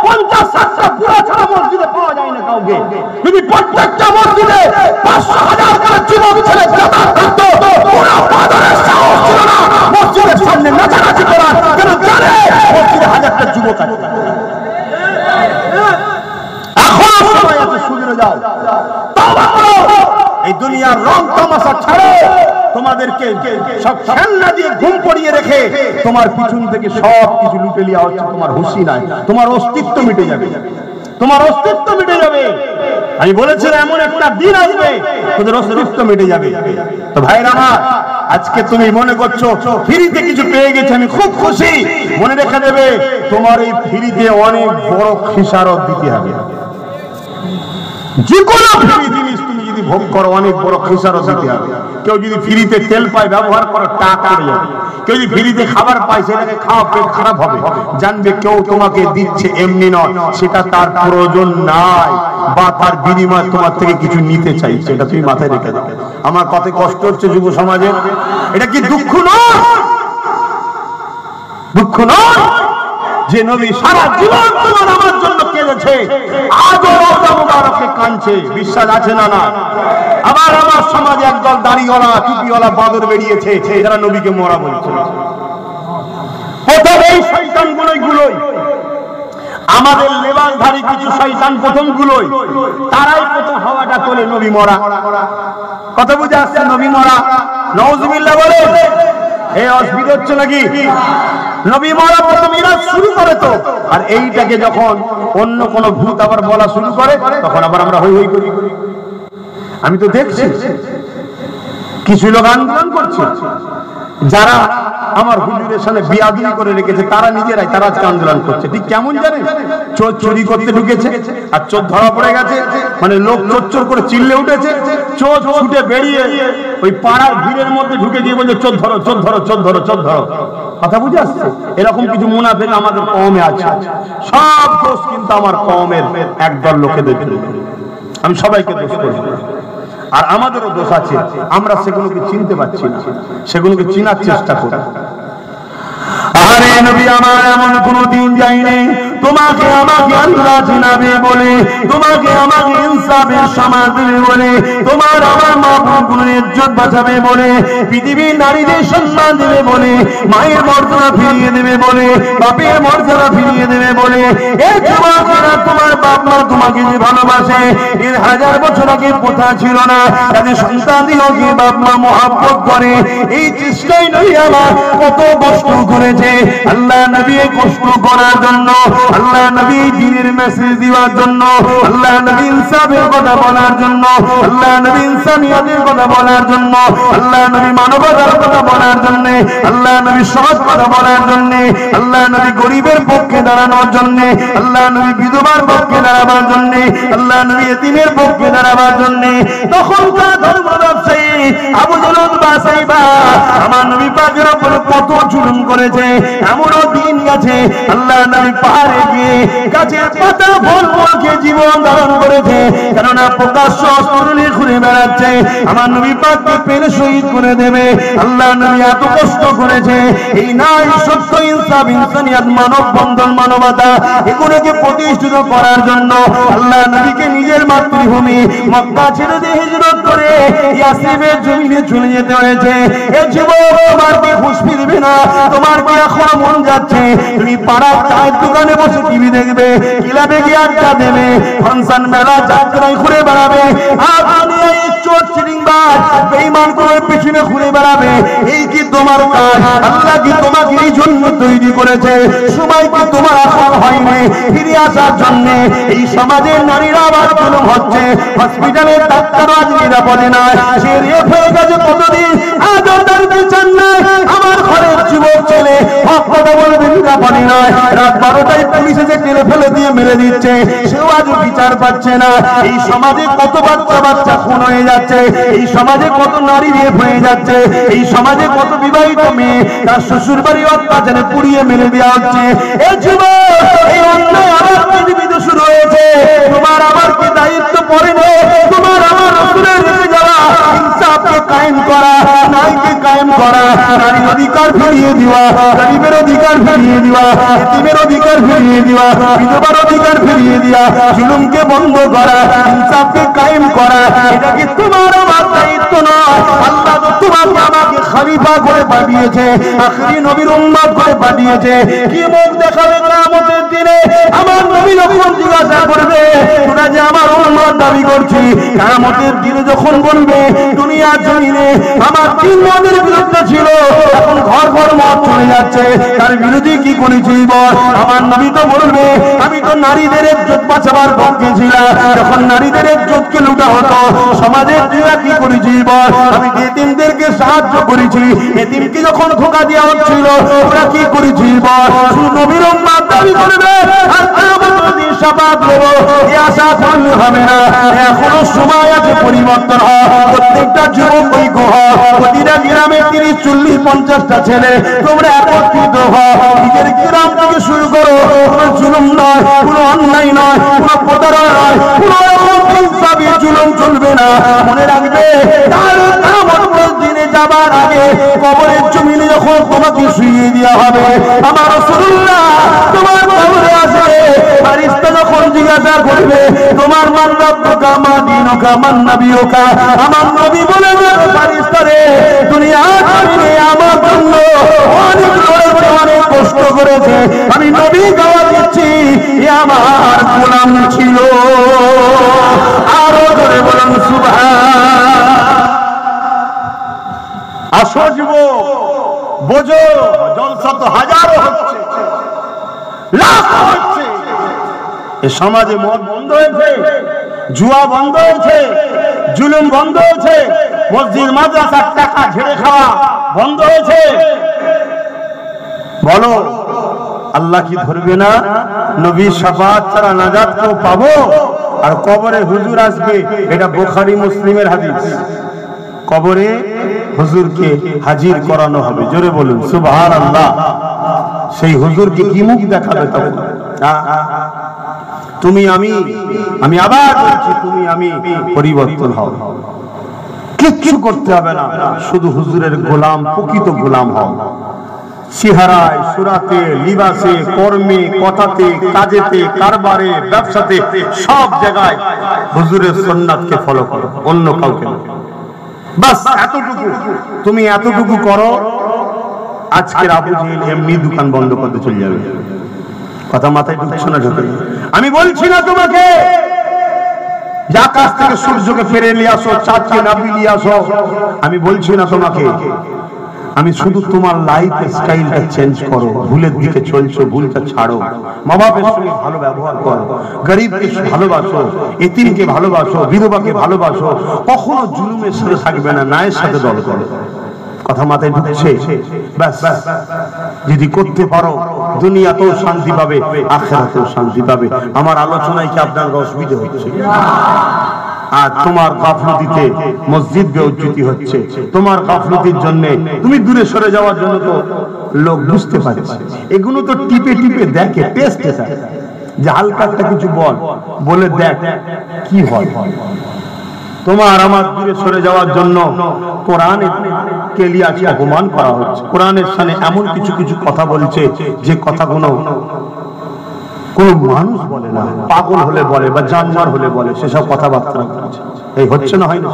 50-60টা পুরা ছাড়া মসজিদে পাওয়া যায় না কাউকে। যদি প্রত্যেকটা মসজিদে 500,000 করে যুবক ছেলে যাতায়াত করতো, পুরো বাজারের সাহস ছিল না মসজিদের সামনে নাচানাচি করার। কেন জানে মসজিদে 1000টা যুবক আছে। এখন সময় আছে, সুবিধা যাও, তওবা করো, এই দুনিয়ার রং তামাশা ছাড়ো। তোমাদেরকে সব খেলনা দিয়ে ঘুম পড়িয়ে রেখে তোমার পিছন থেকে সব কিছু লুটে নেওয়া হচ্ছে। তোমার হুঁশি নাই, তোমার অস্তিত্ব মিটে যাবে, তোমার অস্তিত্ব মিটে যাবে। আমি বলেছিলাম এমন একটা দিন আসবে তোদের অস্তিত্ব মিটে যাবে। তো ভাইরা আমার, আজকে তুমি মনে করছো ফ্রিতে কিছু পেয়ে গেছে, আমি খুব খুশি। মনে রেখে দেবে, তোমার এই ফ্রিতে অনেক বড় খিসারত দিতে হবে। যে কোনো ফ্রি জিনিস তুমি যদি ভোগ করো, অনেক বড় খিসারত দিতে হবে। কেউ যদি ফ্রিতে তেল পায়, ব্যবহার করো, টাকা পড়ে যাবে। কেউ যদি ফ্রিতে খাবার পায়, সেটাকে খাওয়া, পেট খারাপ হবে। জানবে কেউ তোমাকে দিচ্ছে এমনি নয়, সেটা তার প্রয়োজন নাই, বা তার বিনিময়ে তোমার থেকে কিছু নিতে চাইছে। এটা তুমি মাথায় রেখে দাও। আমার কত কষ্ট হচ্ছে যুব সমাজে। এটা কি দুঃখ নয়? দুঃখ নয় যে নবী সারা জীবন তোমার আমার জন্য কেঁদেছে, আজও রওজা মুবারকে কাঁদছে। বিশ্বাস আছে না? না। আবার আমার সমাজে একদল দাড়িওয়ালা, টুপিওয়ালা বাদর বেরিয়েছে, যারা নবীকে মরা বলছে। প্রথম এই শয়তান গুলোই আমাদের লেবাসধারী কিছু শয়তান, প্রথম গুলোই তারাই প্রথম হাওয়াটা তোলে নবী মরা। কথা বুঝে আসছে? নবী মরা, নাউজুবিল্লাহ বলে। এই অসুবিধা হচ্ছে নাকি? নবী মরা প্রথম এরা শুরু করে তো, আর এইটাকে যখন অন্য কোন ভূত আবার বলা শুরু করে, তখন আবার আমরা হই হই করি। আমি তো দেখছি কিছু লোক আন্দোলন করছে, যারা আমার হুজুরের সামনে বিয়াদবি করে রেখেছে, তারা নিজেরাই তারা আজকে আন্দোলন করছে। ঠিক কেমন জানেন? চোর চুরি করতে ঢুকেছে আর চোর ধরা পড়ে গেছে, মানে লোক চোর চোর করে চিল্লে উঠেছে, চোর ছুটে বেরিয়ে ওই পাড়ার ভিড়ের মধ্যে ঢুকে গিয়ে বলছে চোর ধরো, চোর ধরো, চোর ধরো, চোর ধরো। কথা বুঝে আসছে? এরকম কিছু মুনাফিক আমাদের কওমে আছে। সব দোষ কিন্তু আমার কওমের একদল লোকেদের। আমি সবাইকে দোষ করি, আর আমাদেরও দোষ আছে, আমরা সেগুলোকে চিনতে পারছি না, সেগুলোকে চিনার চেষ্টা করি। আরে নবী আমার এমন কোনো দিন যায়নি তোমাকে আমাকে আল্লাহ চিনাবে বলে, তোমাকে আমাকে ইনসাফের সমাজ দেবে বলে, তোমার আমার মা বোনগুলোর ইজ্জত বাঁচাবে বলে, পৃথিবীর নারীদের সম্মান দেবে বলে, মায়ের মর্যাদা ফিরিয়ে দেবে বলে, বাপের মর্যাদা ফিরিয়ে দেবে বলে। এই যুবকেরা তোমার বাপ মা তোমাকে যে ভালোবাসে এর 1000 বছর আগে প্রথা ছিল না, তাদের সন্তানদিগকে বাপ মা মহব্বত করে। এই চেষ্টাই নবী আমার কত কষ্ট করেছে আল্লাহ নবী কষ্ট করার জন্য, আল্লাহ নবী দ্বীনের মেসেজ দেওয়ার জন্য, আল্লাহ নবী ইনসাফের কথা বলার জন্য, আল্লাহ নবী ইনসানিয়তের কথা বলার জন্য, আল্লাহ নবী মানবতার কথা বলার জন্য, আল্লাহ নবী সৎ কথা বলার জন্য, আল্লাহ নবী গরিবের পক্ষে দাঁড়ানোর জন্য, আল্লাহ নবী বিধবার পক্ষে দাঁড়াবার জন্য, আল্লাহ নবী এতিমের পক্ষে দাঁড়াবার জন্য। তখনকার ধর্ম ব্যবসায়ী আবু জলদ বাসাইবা আমার নবী পাকের উপর কত জুলুম করেছে। এমনও দিন গেছে আল্লাহ নবী পাহাড়ে গিয়ে গাছের পাতা ফল মুখে জীবন ধারণ করেছে, কেননা প্রকাশ্য অস্ত্র নিয়ে ঘুরে বেড়াচ্ছে, আমার নবী পাককে পেলে শহীদ করে দেবে। আল্লাহ নবী এত কষ্ট করেছে এই নাই সত্য ইনসাফ ইনসানিয়ত মানব বন্ধন মানবতা এগুলোকে প্রতিষ্ঠিত করার জন্য আল্লাহ নবীকে নিজের মাতৃভূমি মক্কা ছেড়ে দিয়ে হিজরত করে ইয়াসরিবের জমিনে চলে যেতে হয়েছে। এই যুবক তোমার কি খুশ ফিরবে না? তোমার কি এখন মন যাচ্ছে তুমি পাড়ার চায়ের দোকানে বসে টিভি দেখবে, ক্লাবে গিয়ে আড্ডা দেবে, ফাংশন মেলা যাত্রায় ঘুরে বেড়াবে, আর দুনিয়ায় চোর চিটিংবাজ বেঈমান করে পিছনে ঘুরে বেড়াবে? এই কি তোমার কাজ? আল্লাহ কি তোমাকে এই জন্য তৈরি করেছে? সময় কি তোমার এখন হয়নি ফিরে আসার জন্য? এই সমাজের নারীরা আবার জুলুম হচ্ছে, হসপিটালের ডাক্তারও আজ নিরাপদে নয়, সে রেপ হয়ে গেছে কতদিন আজও তার বিচার নাই। আমার ঘরের যুবক ছেলে হক কথা বলবে নিরাপদে নয়, রাত 12টায় পুলিশ এসে টেনে ফেলে দিয়ে মেরে দিচ্ছে, সেও আজও বিচার পাচ্ছে না। এই সমাজে কত বাচ্চা বাচ্চা খুন হয়ে যাচ্ছে, এই সমাজে কত নারী রেপ হয়ে যাচ্ছে, এই সমাজে কত বিবাহিত মেয়ে তার শ্বশুর বাড়ি অত্যাচারে পুড়িয়ে মেরে দেওয়া হচ্ছে। এই যুবক এই অন্যায় আবার পৃথিবীতে শুরু হয়েছে, তোমার আমার কি দায়িত্ব পড়ে নেই? তোমার আমার রাসূলের রেখে যাওয়া ইনসাফকে কায়েম করা, ন্যায়কে কায়েম করা, নারীর অধিকার ফিরিয়ে দেওয়া, গরিবের অধিকার ফিরিয়ে দেওয়া, এতিমের অধিকার ফিরিয়ে দেওয়া, বিধবার অধিকার ফিরিয়ে দেওয়া, জুলুমকে বন্ধ করা, ইনসাফকে কায়েম করা, এটা কি তোমার আমার দায়িত্ব নয়? আল্লাহ তো তোমাকে আমাকে খলিফা করে পাঠিয়েছে, আখেরি নবীর উম্মত করে পাঠিয়েছে। কি মুখ দেখাবে কিয়ামতের দিনে? আমার নবী যখন জিজ্ঞাসা করবে তোরা যে আমার উম্মত দাবি করছি, কিয়ামতের দিনে যখন বলবে দুনিয়ার জমিনে আমার 3 মতের বিরুদ্ধে ছিল, এখন ঘর ঘর মত চলে যাচ্ছে, তার বিরোধী কি করেছি বল? আমার নবী তো বলবে আমি তো নারীদের ইজ্জত বাঁচাবার পক্ষে ছিলাম, যখন নারীদের ইজ্জতকে লুটা হতো সমাজের তুইরা কি করেছি বল? আমি এতিমদেরকে সাহায্য করেছি, এতিমকে যখন ধোঁকা দেওয়া হচ্ছিল ওরা কি করেছি বল? শুধু নবীর উম্মত দাবি করবে আর কিয়ামতের দিন শাফাত দেব, এই আশা করলে হবে না। এখনো সময় আছে পরিবর্তন হয়, প্রত্যেকটা যুবক ঐক্য হয়, প্রতিটা গ্রামে 30, 40, 50টা ছেলে তোমরা একত্রিত হও, নিজের গ্রাম থেকে শুরু করো। কোনো জুলুম নয়, কোনো অন্যায় নয়, কোনো প্রতারণা নয়, কোনো ইনসাফি জুলুম চলবে না। মনে রাখবে তার কিয়ামতের দিনে যাবার আগে কবরের জমিনে যখন তোমাকে শুইয়ে দেওয়া হবে, আমার রাসূলুল্লাহ তোমার কবরে আসবে, ফেরেশতা যখন জিজ্ঞাসা করবে তোমার মান রব্বুকা মা দীনুকা মান নবিয়ুকা, আমার নবী বলে যাবে ফেরেশতা রে দুনিয়ার জমিনে আমার জন্য অনেক লড়েছে, অনেক কষ্ট করেছে, আমি নবী গাওয়া দিচ্ছি এ আমার গোলাম ছিল। আরো জোরে বলুন সুবহান। আসো যুবক বোঝো, জলসা তো হাজারো হচ্ছে, লাখ হচ্ছে, এ সমাজে মদ বন্ধ হয়েছে, জুয়া বন্ধ হয়েছে, জুলুম বন্ধ হয়েছে, মসজিদ মাদ্রাসার টাকা ঝেড়ে খাওয়া বন্ধ হয়েছে। বলো আল্লাহ কি ধরবে না? নবীর শাফাআত ছাড়া নাজাত কেউ পাবো? আর কবরে হুজুর আসবে, এটা বুখারী মুসলিমের হাদিস। কবরে হুজুরকে হাজির করানো হবে, জোরে বলুন সুবহানাল্লাহ। সেই হুজুরকে কি মুখ দেখাবে তখন? তুমি আমি আবার বলছি তুমি আমি পরিবর্তন হও, কিচ্ছু করতে হবে না, শুধু হুজুরের গোলাম, প্রকৃত গোলাম হও। চেহারায়, সুরাতে, লিবাসে, কর্মে, কথাতে, কাজেতে, কারবারে, ব্যবসাতে, সব জায়গায় হুজুরের সুন্নাতকে ফলো করো, অন্য কাউকে না। বাস এতটুকু, তুমি এতটুকু করো, আজকের আবু জেহেল এমনি দোকান বন্ধ করতে চলে যাবে। কথা মাথায় ঢুকছে না? ঢুকে আমি বলছি না তোমাকে যে আকাশ থেকে সূর্যকে ফেরে নিয়ে আসো, চাঁদকে নামিয়ে নিয়ে আসো, আমি বলছি না তোমাকে। আমি শুধু তোমার লাইফ স্টাইলটা চেঞ্জ করো, ভুলের দিকে চলছো, ভুলটা ছাড়ো, মা বাপের সঙ্গে ভালো ব্যবহার করো, গরিবকে ভালোবাসো, এতিমকে ভালোবাসো, বিধবাকে ভালোবাসো, কখনো জুলুমের সাথে থাকবে না, ন্যায়ের সাথে দল করো। কথা মাথায় ঢুকছে? ব্যাস, যদি করতে পারো দুনিয়াতেও শান্তি পাবে, আখিরাতেও শান্তি পাবে। আমার আলোচনায় কি আপনার অসুবিধা হচ্ছে? আর তোমার গাফলতিতে মসজিদ বেউজ্জতি হচ্ছে, তোমার গাফলতির জন্য তুমি দূরে সরে যাওয়ার জন্য তো লোক বুঝতে পারছে। এগুলো তো টিপে টিপে দেখে, টেস্ট যে হালকা একটা কিছু বলে দেখ কি হয়। তোমার আমার দূরে সরে যাওয়ার জন্য কোরআনের কেলি আজকে অপমান করা হচ্ছে। কোরআনের সামনে এমন কিছু কিছু কথা বলছে যে কথাগুলো কোন মানুষ বলে না, পাগল হলে বলে বা জানোয়ার হলে বলে, সেসব কথাবার্তা বলছে। এই হচ্ছে না, হয় না?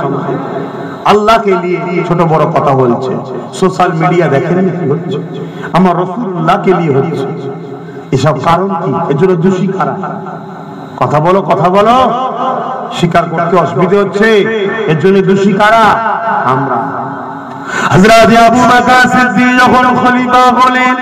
আল্লাহকে নিয়ে ছোট বড় কথা বলছে। সোশ্যাল মিডিয়া দেখেন কি হচ্ছে, আমার রাসূলুল্লাহকে নিয়ে হচ্ছে। এসব কারণ কি? এর জন্য দোষী কারা? কথা বলো, কথা বলো। স্বীকার করতে অসুবিধা হচ্ছে, এর জন্য দোষী কারা? আমরা। হযরত আবু বকর সিদ্দিক যখন খলিফা হলেন,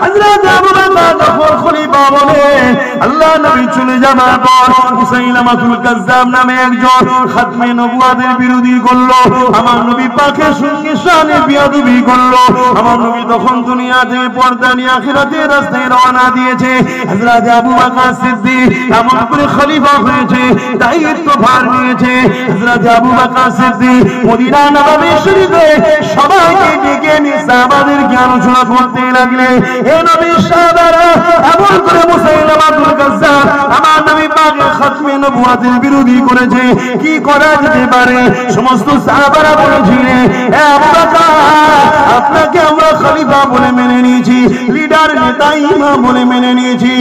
হযরত আবু বকর যখন খলিফা হলেন, আল্লাহ নবী চলে যাওয়ার পর মুসাইলামাতুল কাজ্জাব নামে একজন খাতমে নবুয়তের বিরোধী করলো, আমার নবী পাকের সঙ্গে শানে বিয়াদবি করলো। আমার নবী তখন দুনিয়া থেকে পর্দা নিয়ে আখিরাতের রাস্তায় রওনা দিয়েছে। হযরত আবু বকর সিদ্দিক এমন করে খলিফা হয়েছে, দায়িত্ব ভার নিয়েছে। হযরত আবু বকর সিদ্দিক মদিনা নববী শরীফে সবাইকে ডেকে নিয়ে সাহাবাদেরকে আলোচনা করতে লাগলেন। হে নবীর সাহাবারা, এমন করে মুসাইলামাতুল কাজ্জাব আমার নবী পাকের খাতমে নবুয়তের বিরোধী করেছে, কি করা যেতে পারে? সমস্ত সাহাবারা বলেছিলেন, হে আবু বকর, আপনাকে আমরা খলিফা বলে মেনে নিয়েছি, লিডার, নেতা, ইমাম বলে মেনে নিয়েছি,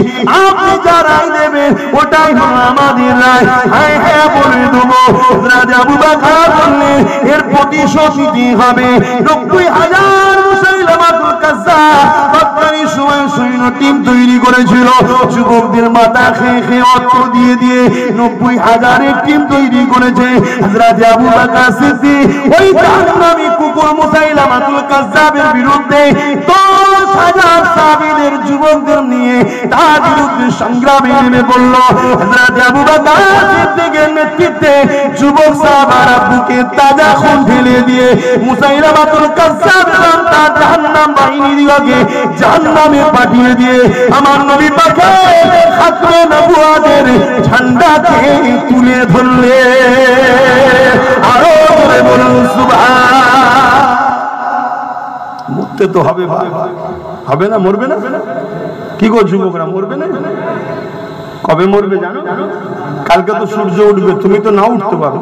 আপনি যা রায় দেবেন ওটাই হলো আমাদের রায়। হ্যাঁ হ্যাঁ বলে দেবো। হযরত আবু বকর বললেন, এর প্রতিশোধ নিতে হবে। 90,000 মুসাইলামাতুল কাজ্জাব তৎকালীন সময় সৈন্য টিম তৈরি করেছিল, যুবকদের মাথা খেয়ে খেয়ে অর্থ দিয়ে দিয়ে 90,000 টিম তৈরি করেছে। হযরত আবু বকর সিদ্দিক ওই জাহান্নামী কুকুর মুসাইলামাতুল কাজ্জাবের বিরুদ্ধে 10,000 সাহাবীদের যুবকদের নিয়ে তার বিরুদ্ধে সংগ্রামে নেমে পড়ল। হযরত আবু বকর সিদ্দিকের নেতৃত্বে যুবক সাহাবারা বুকে তাজা খুন ঢেলে দিয়ে মুসাইলামাতুল কাজ্জাব এবং তার জাহান্নাম বাহিনীকে জাহান্নামে পাঠিয়ে দিয়ে আমার নবী পাকের খাতমে নবুয়তের ঝান্ডাকে তুলে ধরলে। আরো জোরে বলুন সুবহান। মরতে তো হবে, হবে না? মরবে না? কি গো যুবকরা, মরবে না? কবে মরবে জানো? কালকে তো সূর্য উঠবে, তুমি তো না উঠতে পারো।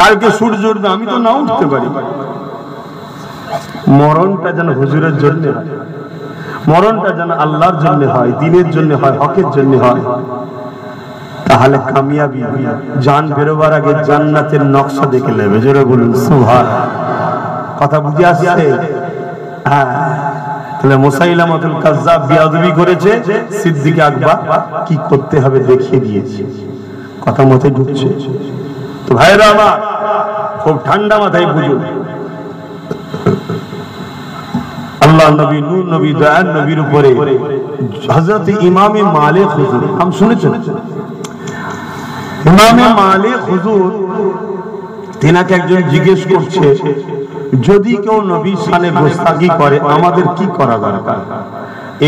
কালকে সূর্য উঠবে, আমি তো না উঠতে পারি। মরণটা যেন হুজুরের জন্য হয়, মরণটা যেন আল্লাহর জন্য হয়, দ্বীনের জন্য হয়, হকের জন্য হয়, তাহলে কামিয়াবি। জান বেরোবার আগে জান্নাতের নকশা দেখে নেবে। জোরে বলুন সুবহানাল্লাহ। কথা বুঝে আসছে? হ্যাঁ। তাহলে মুসাইলামাতুল কাজ্জাব বিয়াদবি করেছে, সিদ্দিক আকবর কি করতে হবে দেখিয়ে দিয়েছে। কথা মাথায় ঢুকছে তো? ভাইরা আমার, খুব ঠান্ডা মাথায় বুঝুন। আল্লাহ নবী, নূর নবী, দয়ার নবীর উপরে হযরত ইমামে মালিক হুজুর, নাম শুনেছেন? ইমামে মালিক হুজুর, তিনাকে একজন জিজ্ঞেস করছে, যদি কেউ নবীর শানে গোস্তাখি করে আমাদের কি করা দরকার?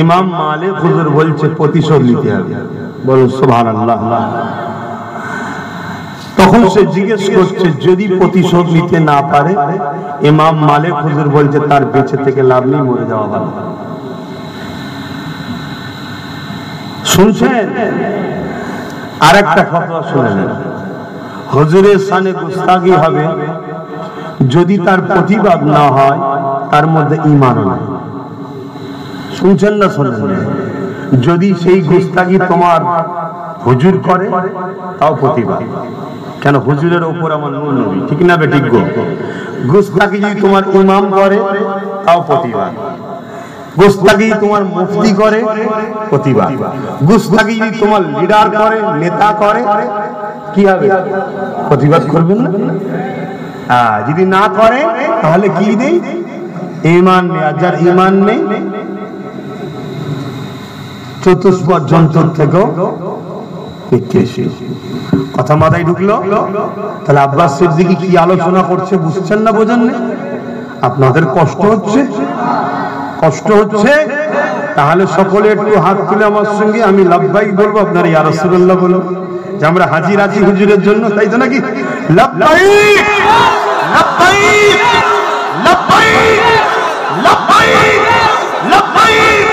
ইমাম মালিক হুজুর বলছে, প্রতিশোধ নিতে হবে। বলুন সুবহানাল্লাহ। তখন সে জিজ্ঞেস করছে, যদি প্রতিশোধ নিতে না পারে? ইমাম মালিক হুজুর বলছে, তার বেঁচে থেকে লাভ নেই, মরে যাওয়া ভালো। শুনছেন? আরেকটা ফতোয়া শুনে নেন। হুজুরের শানে গোস্তাখি হবে, যদি তার প্রতিবাদ না হয় তার মধ্যে ঈমান নেই। শুনছেন না শোনেন? যদি সেই গুস্তাখি তোমার হুজুর করে তাও প্রতিবাদ, কেন হুজুরের উপর আমার নূর নবী, ঠিক না বে ঠিক গো? গুস্তাখি যদি তোমার ইমাম করে তাও প্রতিবাদ, গুস্তাখি তোমার মুফতি করে প্রতিবাদ, গুস্তাখি যদি তোমার লিডার করে, নেতা করে, কি হবে? প্রতিবাদ করবেন না? যদি না করে তাহলে কি নেই? ঈমান নেই। আর যার ঈমান নেই চতুষ্পদ যন্ত্র থেকেও কথা মাথায় ঢুকলো? তাহলে আব্বাস সিদ্দিকী কি আলোচনা করছে বুঝছেন না, বোঝেন না? আপনাদের কষ্ট হচ্ছে, কষ্ট হচ্ছে? তাহলে সকলে একটু হাত তুলে আমার সঙ্গে আমি লাব্বাইক বলবো, আপনারা ইয়া রাসূলুল্লাহ বলবো, যে আমরা হাজির আছি হুজুরের জন্য, তাই তো নাকি? লাব্বাইক লাব্বাইক লাব্বাইক লাব্বাইক লাব্বাইক।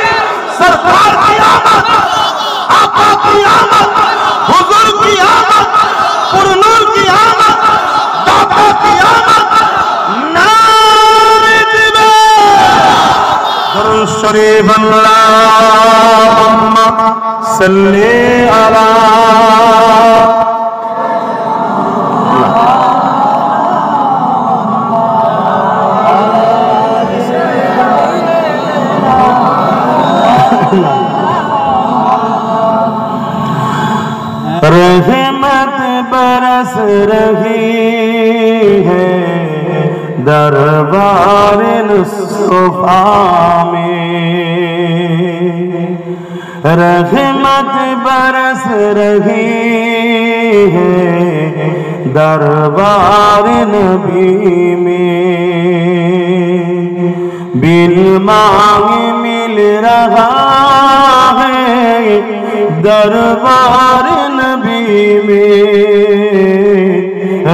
সরকার কি আমত, আপা কি আমত, হুজুর কি আমত, পুরনুর কি আমত, দাতা কি আমত, নারে দিবে দরুদ শরীফ আল্লাহুম্মা সাল্লি আলা रहमत बरस रही है दरबार मुस्तफा में, रहमत बरस रही है दरबार नबी में, बिन मांगे मिल रहा है दरबार नबी में,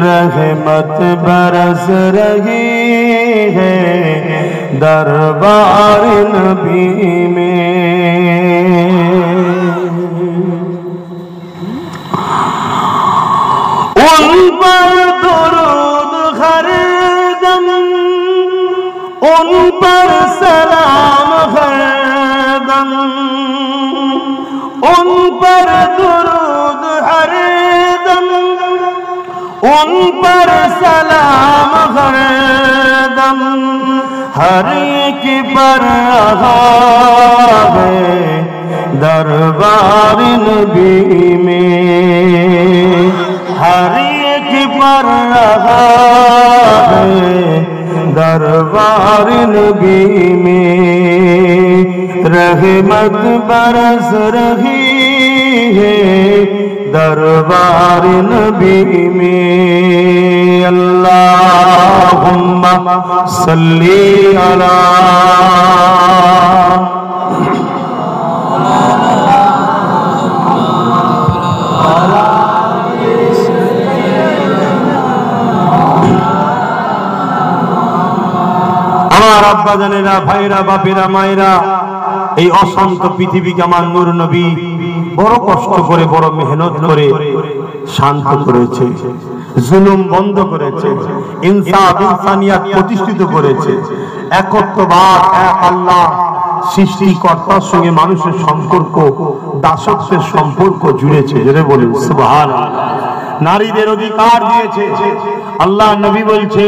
रहमत बरस रही है दरबार नबी में। उन पर दुरूद हर दम, उन पर सलाम हर दम, उन पर दुरूद हर दम, उन पर सलाम हर दम, हर एक पर रहा है दरबार नबी में, हर एक पर रहा है दरबार नबी में, रहमत बरस रही है दरबार नबी में। अल्लाहुम्मा सल्ली अला আমার আব্বা জানেরা, ভাইরা, বাপেরা, মায়েরা, এই অশান্ত পৃথিবীকে আমার নূর নবী বড় কষ্ট করে, বড় মেহনত করে শান্ত করেছে, জুলুম বন্ধ করেছে, ইনসাফ ইনসানিয়াত প্রতিষ্ঠিত করেছে, একত্ববাদ, এক আল্লাহ সৃষ্টিকর্তার সঙ্গে মানুষের সম্পর্ক, দাসত্বের সম্পর্ক জুড়েছে। জোরে বলুন সুবহানাল্লাহ। নারীদের অধিকার দিয়েছে। আল্লাহ নবী বলছে,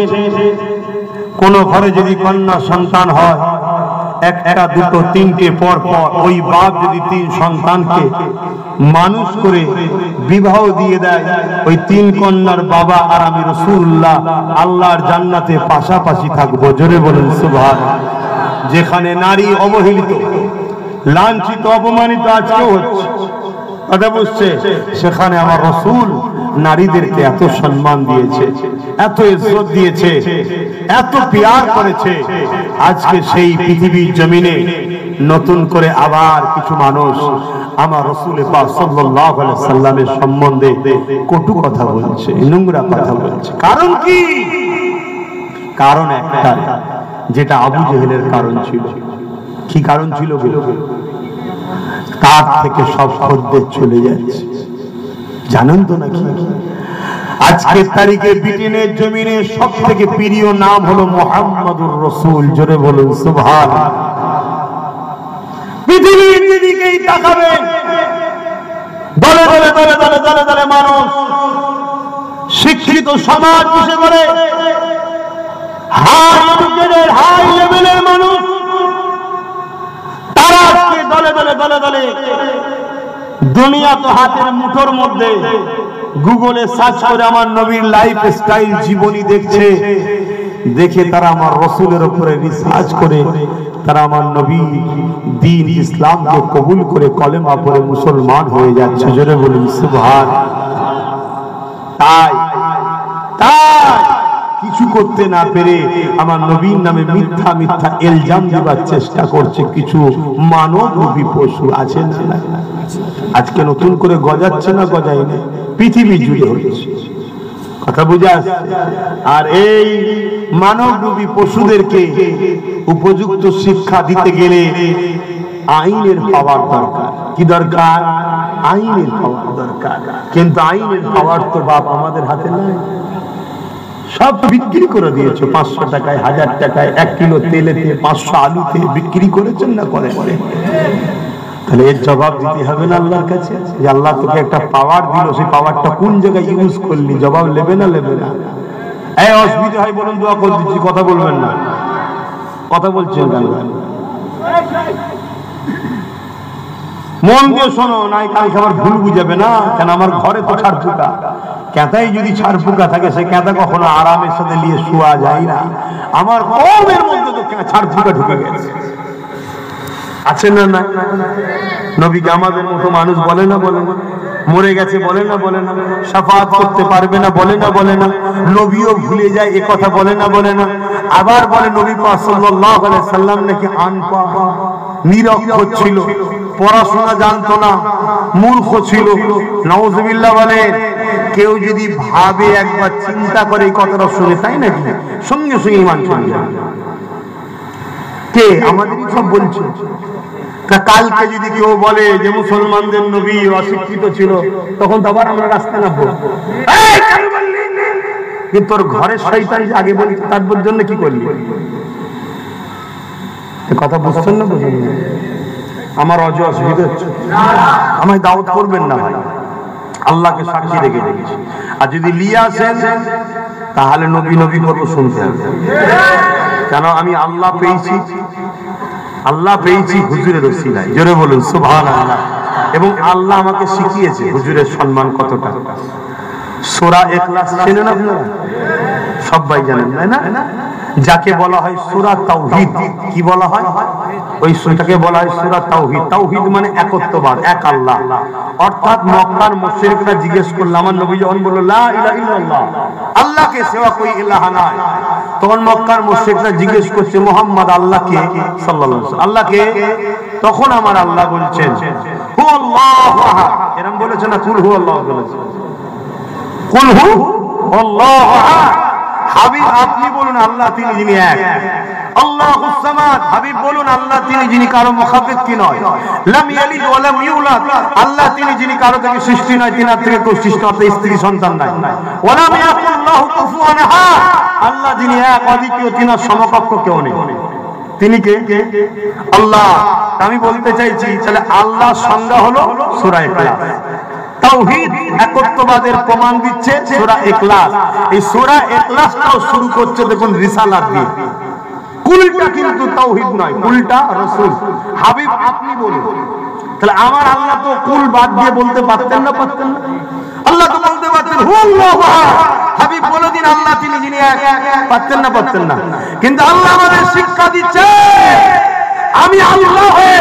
কোন ঘরে যদি কন্যা সন্তান হয়, একটা দুটো তিনটে পর পর ওই বাপ যদি তিন সন্তানকে মানুষ করে বিবাহ দিয়ে দেয়, ওই তিন কন্যার বাবা আর আমি রাসূলুল্লাহ আল্লাহর জান্নাতে পাশাপাশি থাকবো। জোরে বলুন সুবহানাল্লাহ। যেখানে নারী অবহেলিত, লাঞ্ছিত, অপমানিত আজকেও হচ্ছে, কথা বুঝছে, সেখানে আমার রাসূল নারীদেরকে এত সম্মান দিয়েছে, এত ইজ্জত দিয়েছে, এত প্যার করেছে। আজকে সেই পৃথিবীর জমিনে নতুন করে আবার কিছু মানুষ আমার রাসূল পাক সাল্লাল্লাহু আলাইহি সাল্লামের সম্বন্ধে কটু কথা বলছে, নোংরা কথা বলছে। কারণ কি? কারণ একটা, যেটা আবু জেহেলের কারণ ছিল। কি কারণ ছিল? তার থেকে সব খদ্দের চলে যাচ্ছে। জানেন তো নাকি? আজকের তারিখে ব্রিটেনের জমিনে সব থেকে প্রিয় নাম হলো মুহাম্মাদুর রাসূল। জোরে বলুন সুবহানাল্লাহ। পৃথিবীর দিকেই তাকাবেন, দলে দলে দলে দলে দলে দলে মানুষ, শিক্ষিত সমাজ বিশেষ করে হাই এডুকেটেড হাই লেভেলের মানুষ, তারা আজকে দলে দলে দলে দলে দুনিয়া তো হাতের মুঠোর মধ্যে, গুগলে সার্চ করে আমার নবীর লাইফ স্টাইল জীবনী দেখছে, দেখে তারা আমার রাসূলের উপরে রিসার্চ করে তারা আমার নবী দ্বীন ইসলামকে কবুল করে কলেমা পড়ে মুসলমান হয়ে যাচ্ছে। জোরে বলুন সুবহানাল্লাহ। তাই কিছু করতে না পেরে আমার নবীর নামে মিথ্যা মিথ্যা ইলজাম দেবার চেষ্টা করছে কিছু মানবরূপী পশু আছে না, আজকে নতুন করে গজাচ্ছে না গজায় না, পৃথিবী জুড়ে হচ্ছে। কথা বুঝে আসছে? আর এই মানবরূপী পশুদেরকে উপযুক্ত শিক্ষা দিতে গেলে আইনের পাওয়ার দরকার। কি দরকার? আইনের পাওয়ার দরকার। কিন্তু আইনের পাওয়ার তো বাপ আমাদের হাতে নাই। সব বিক্রি করে দিয়েছে 500 টাকায়, 1000 টাকায়, 1 কিলো তেলেতে, 500 আলুতে বিক্রি করেছেন না করে। তাহলে এর জবাব দিতে হবে না আল্লাহর কাছে যে আল্লাহ তোকে একটা পাওয়ার দিল, সেই পাওয়ারটা কোন জায়গায় ইউজ করলি? জবাব নেবে না নেবে না? এই অসুবিধা হয় বলুন, দোয়া করে দিচ্ছি, কথা বলবেন না। কথা বলছেন কেন? মন দিয়ে শোনো, নাই কালকে আবার ভুল বুঝাবে না। কেন আমার ঘরে তো ছাড় পোকা, ক্যাঁথাই যদি ছাড় পোকা থাকে সে ক্যাঁথা কখনো আরামের সাথে নিয়ে শোয়া যায় না। আমার কমের মধ্যে তো ছাড় পোকা ঢুকে গেছে, আছে না? না, নবীকে আমাদের মতো মানুষ বলে না, বলে না, মরে গেছে বলে না, বলে না, শাফাআত করতে পারবে না বলে না, বলে না, নবীও ভুলে যায় এ কথা বলে না, বলে না। আবার বলে নবী পাক সাল্লাল্লাহু আলাইহি সাল্লাম নাকি আনপড়া, নিরক্ষর ছিল, পড়াশোনা জানতো না, মূর্খ ছিল। নাউযুবিল্লাহ বলে। কেউ যদি ভাবে, একবার চিন্তা করে এই কথাটা শুনে, তাই নাকি সঙ্গে সঙ্গে ঈমান চলে যায়। কে? আমাদেরই সব বলছে। কালকে যদি কেউ বলে যে মুসলমানদের নবী অশিক্ষিত ছিল, তখন তো আবার আমরা রাস্তায় নামবো, কিন্তু তোর ঘরের শয়তান আগে বলি, তার জন্য কি করলি? কথা বুঝছেন না? বুঝেন না? আমার অসুবিধা হচ্ছে, আমায় দাওয়াত করবেন না ভাই, আল্লাহকে সাক্ষী রেখে দেখেছি। আর যদি লিয়ে আসেন তাহলে নবী নবী করবো, শুনতে হবে। কেন? আমি আল্লাহ পেয়েছি, আল্লাহ পেয়েছি হুজুরের ওসিলায়। জোরে বলুন সুবহানাল্লাহ। এবং আল্লাহ আমাকে শিখিয়েছে হুজুরের সম্মান কতটা। সূরা ইখলাস চেনেন আপনারা? সবাই জানেন তাই না? যাকে বলা হয় সূরা তাওহীদ। কি বলা হয়? ওই সূরাটাকে বলা হয় সূরা তাওহীদ। তাওহীদ মানে একত্ববাদ, এক আল্লাহ। অর্থাৎ মক্কার মুশরিকরা জিজ্ঞেস করল, আমার নবী যখন বলল লা ইলাহা ইল্লাল্লাহ, আল্লাহকে সেবা কোই ইলাহা নাই, তখন মক্কার মুশরিকরা জিজ্ঞেস করছে মুহাম্মদ আল্লাহকে সাল্লাল্লাহু আলাইহি ওয়াসাল্লাম, আল্লাহকে? তখন আমার আল্লাহ বলছেন হু আল্লাহু আহাদ। এরকম বলেছে না? কুল হু আল্লাহু বলেছে, কুল হু আল্লাহু আহাদ। হাবিব আপনি বলুন আল্লাহ তিনি যিনি এক। আল্লাহুস সামাদ, হাবিব বলুন আল্লাহ তিনি যিনি কারো মুখাপেক কি নয়। লাম ইয়ালিদ ওয়া লাম ইউলাদ, আল্লাহ তিনি যিনি কারো থেকে সৃষ্টি নয়, তিনার থেকে কেউ সৃষ্টি, অর্থাৎ স্ত্রী সন্তান নাই। ওয়া লাম ইয়াকুল লাহু কুফুয়ান আহাদ, আল্লাহ যিনি এক অদ্বিতীয়, তিনার সমকক্ষ কেউ নেই। তিনি কে? আল্লাহ। আমি বলতে চাইছি তাহলে আল্লাহর সংজ্ঞা হলো সূরা ইখলাস। তাওহীদ একত্ববাদের প্রমাণ দিচ্ছে সূরা ইখলাস। এই সূরা ইখলাসটাও শুরু করছে দেখুন রিসালাত দিয়ে। কুলটা কিন্তু তাওহীদ নয়, কুলটা রাসূল। হাবিব আপনি বলুন। তাহলে আমার আল্লাহ তো কুল বাদ দিয়ে বলতে পারতেন না? পারতেন না? আল্লাহ তো বলতে পারতেন হু আল্লাহু আহাদ। হাবিব বলে দিন আল্লাহ তিনি যিনি এক, পারতেন না? পারতেন না? কিন্তু আল্লাহ আমাদের শিক্ষা দিচ্ছে আমি আল্লাহ হয়ে,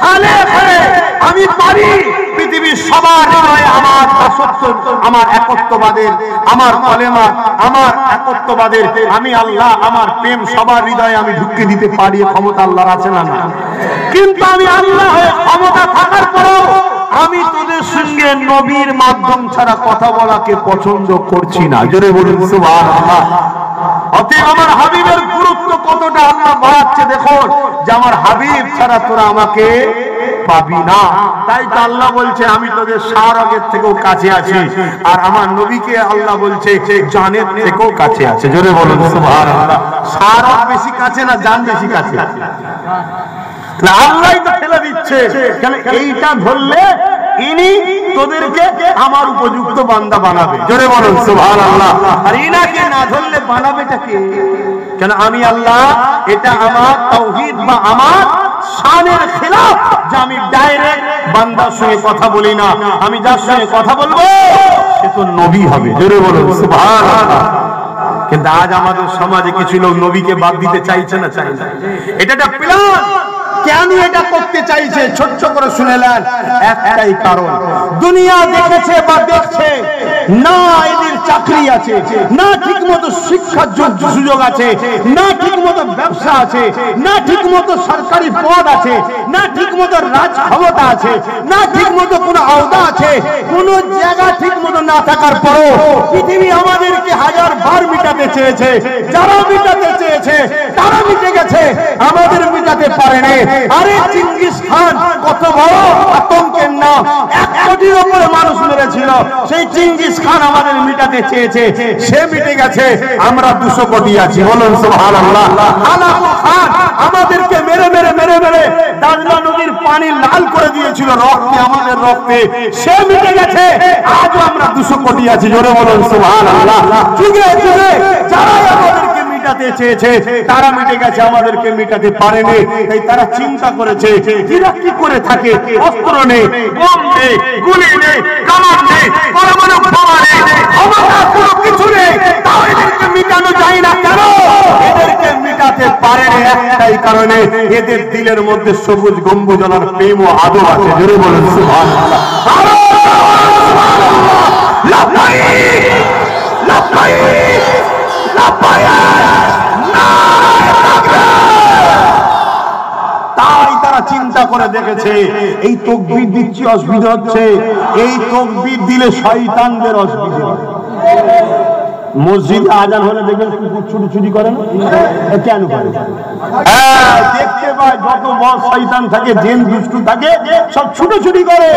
খালেক হয়ে আমি পারি পৃথিবীর সবার হৃদয়ে আমার দাসত্ব, আমার একত্ববাদের, আমার কলেমা, আমার একত্ববাদের, আমি আল্লাহ, আমার প্রেম সবার হৃদয়ে আমি ঢুকিয়ে দিতে পারি। ক্ষমতা আল্লাহর আছে না? না। কিন্তু আমি আল্লাহ হয়ে ক্ষমতা থাকার পরেও আমি তোদের সঙ্গে নবীর মাধ্যম ছাড়া কথা বলাকে পছন্দ করছি না। জোরে বলুন সুবহানাল্লাহ। অতএব আমার হাবিবের গুরুত্ব কতটা আল্লাহ বাড়াচ্ছে দেখো, যে আমার হাবিব ছাড়া তোরা আমাকে পাবি না। তাই তো আল্লাহ বলছে আমি তোদের সারগের থেকেও কাছে আছি, আর আমার নবীকে আল্লাহ বলছে জানের থেকেও কাছে আছে। জোরে বলুন সুবহানাল্লাহ। সারগ বেশি কাছে না জান বেশি কাছে? আল্লাহ তো ফেলে দিচ্ছে, কেন এইটা ধরলে ইনি তোদেরকে আমার উপযুক্ত বান্দা বানাবে। জোরে বলুন সুবহানাল্লাহ। আর ইনাকে না ধরলে বানাবেটা কে? কেন আমি আল্লাহ, এটা আমার তাওহীদ বা আমার শানের খিলাফ যে আমি ডাইরেক্ট বান্দার সঙ্গে কথা বলি না, আমি যার সঙ্গে কথা বলবো সে তো নবী হবে। জোরে বলুন সুবহানাল্লাহ। কিন্তু আজ আমাদের সমাজে কিছু লোক নবীকে বাদ দিতে চাইছে না, চাই না। এটা একটা প্ল্যান। কেন এটা করতে চাইছে ছোট্ট করে শুনেলেন, একটাই কারণ, দুনিয়া দেখেছে বা দেখছে না এদের চাকরি আছে, না ঠিক মতো শিক্ষার সুযোগ আছে, না ঠিক মতো ব্যবসা আছে, না ঠিক মতো সরকারি পদ আছে, না ঠিক মতো রাজ ক্ষমতা আছে, না ঠিক মতো কোনো আওতা আছে। কোন জায়গা ঠিক মতো না থাকার পরও পৃথিবী আমাদেরকে হাজার বার মিটাতে চেয়েছে। যারা মিটাতে চেয়েছে তারা মিটে গেছে, আমাদের মিটাতে পারেনি। আরে চেঙ্গিস খান কত বড় আতঙ্কের নাম, 1 কোটির উপরে মানুষ মেরেছিল, সেই চেঙ্গিস খান আমাদের মিটাতে চেয়েছে, সে মিটে গেছে। আমরা 200 কোটি আছি। বলুন সুবহানাল্লাহ। আলাউল খান আমাদেরকে মেরে মেরে মেরে মেরে দাজলা নদীর পানি লাল করে দিয়েছিল রক্তে, আমাদের রক্তে, সে মিটে গেছে। আজও আমরা 200 কোটি আছি। জোরে বলুন সুবহানাল্লাহ। যুগে যুগে যারা আমাদেরকে মিটাতে চেয়েছে তারা মিটে গেছে, আমাদেরকে মিটাতে পারেনি। তাই তারা চিন্তা করেছে এরা কি করে থাকে, অস্ত্র নেই, বোম নেই, গুলি নেই, কামান নেই, পরমাণু বোমা নেই, ক্ষমতা কোনো কিছু নেই, তাও এদেরকে মিটানো যায় না। কেন এদেরকে মিটাতে পারেনি? একটাই কারণে, এদের দিলের মধ্যে সবুজ গম্বুজলার প্রেম ও আদর আছে। জোরে বলুন সুবহানাল্লাহ। তাই তারা চিন্তা করে দেখেছে এই তাকবীর দিচ্ছি অসুবিধা হচ্ছে, এই তাকবীর দিলে শয়তানদের অসুবিধা। মসজিদে আজান হলে দেখবেন কুকুর ছুটি করে না, কেন করে? দেখতে পায় যত বড় শয়তান থাকে, জিন দুষ্টু থাকে, সব ছুটোছুটি করে।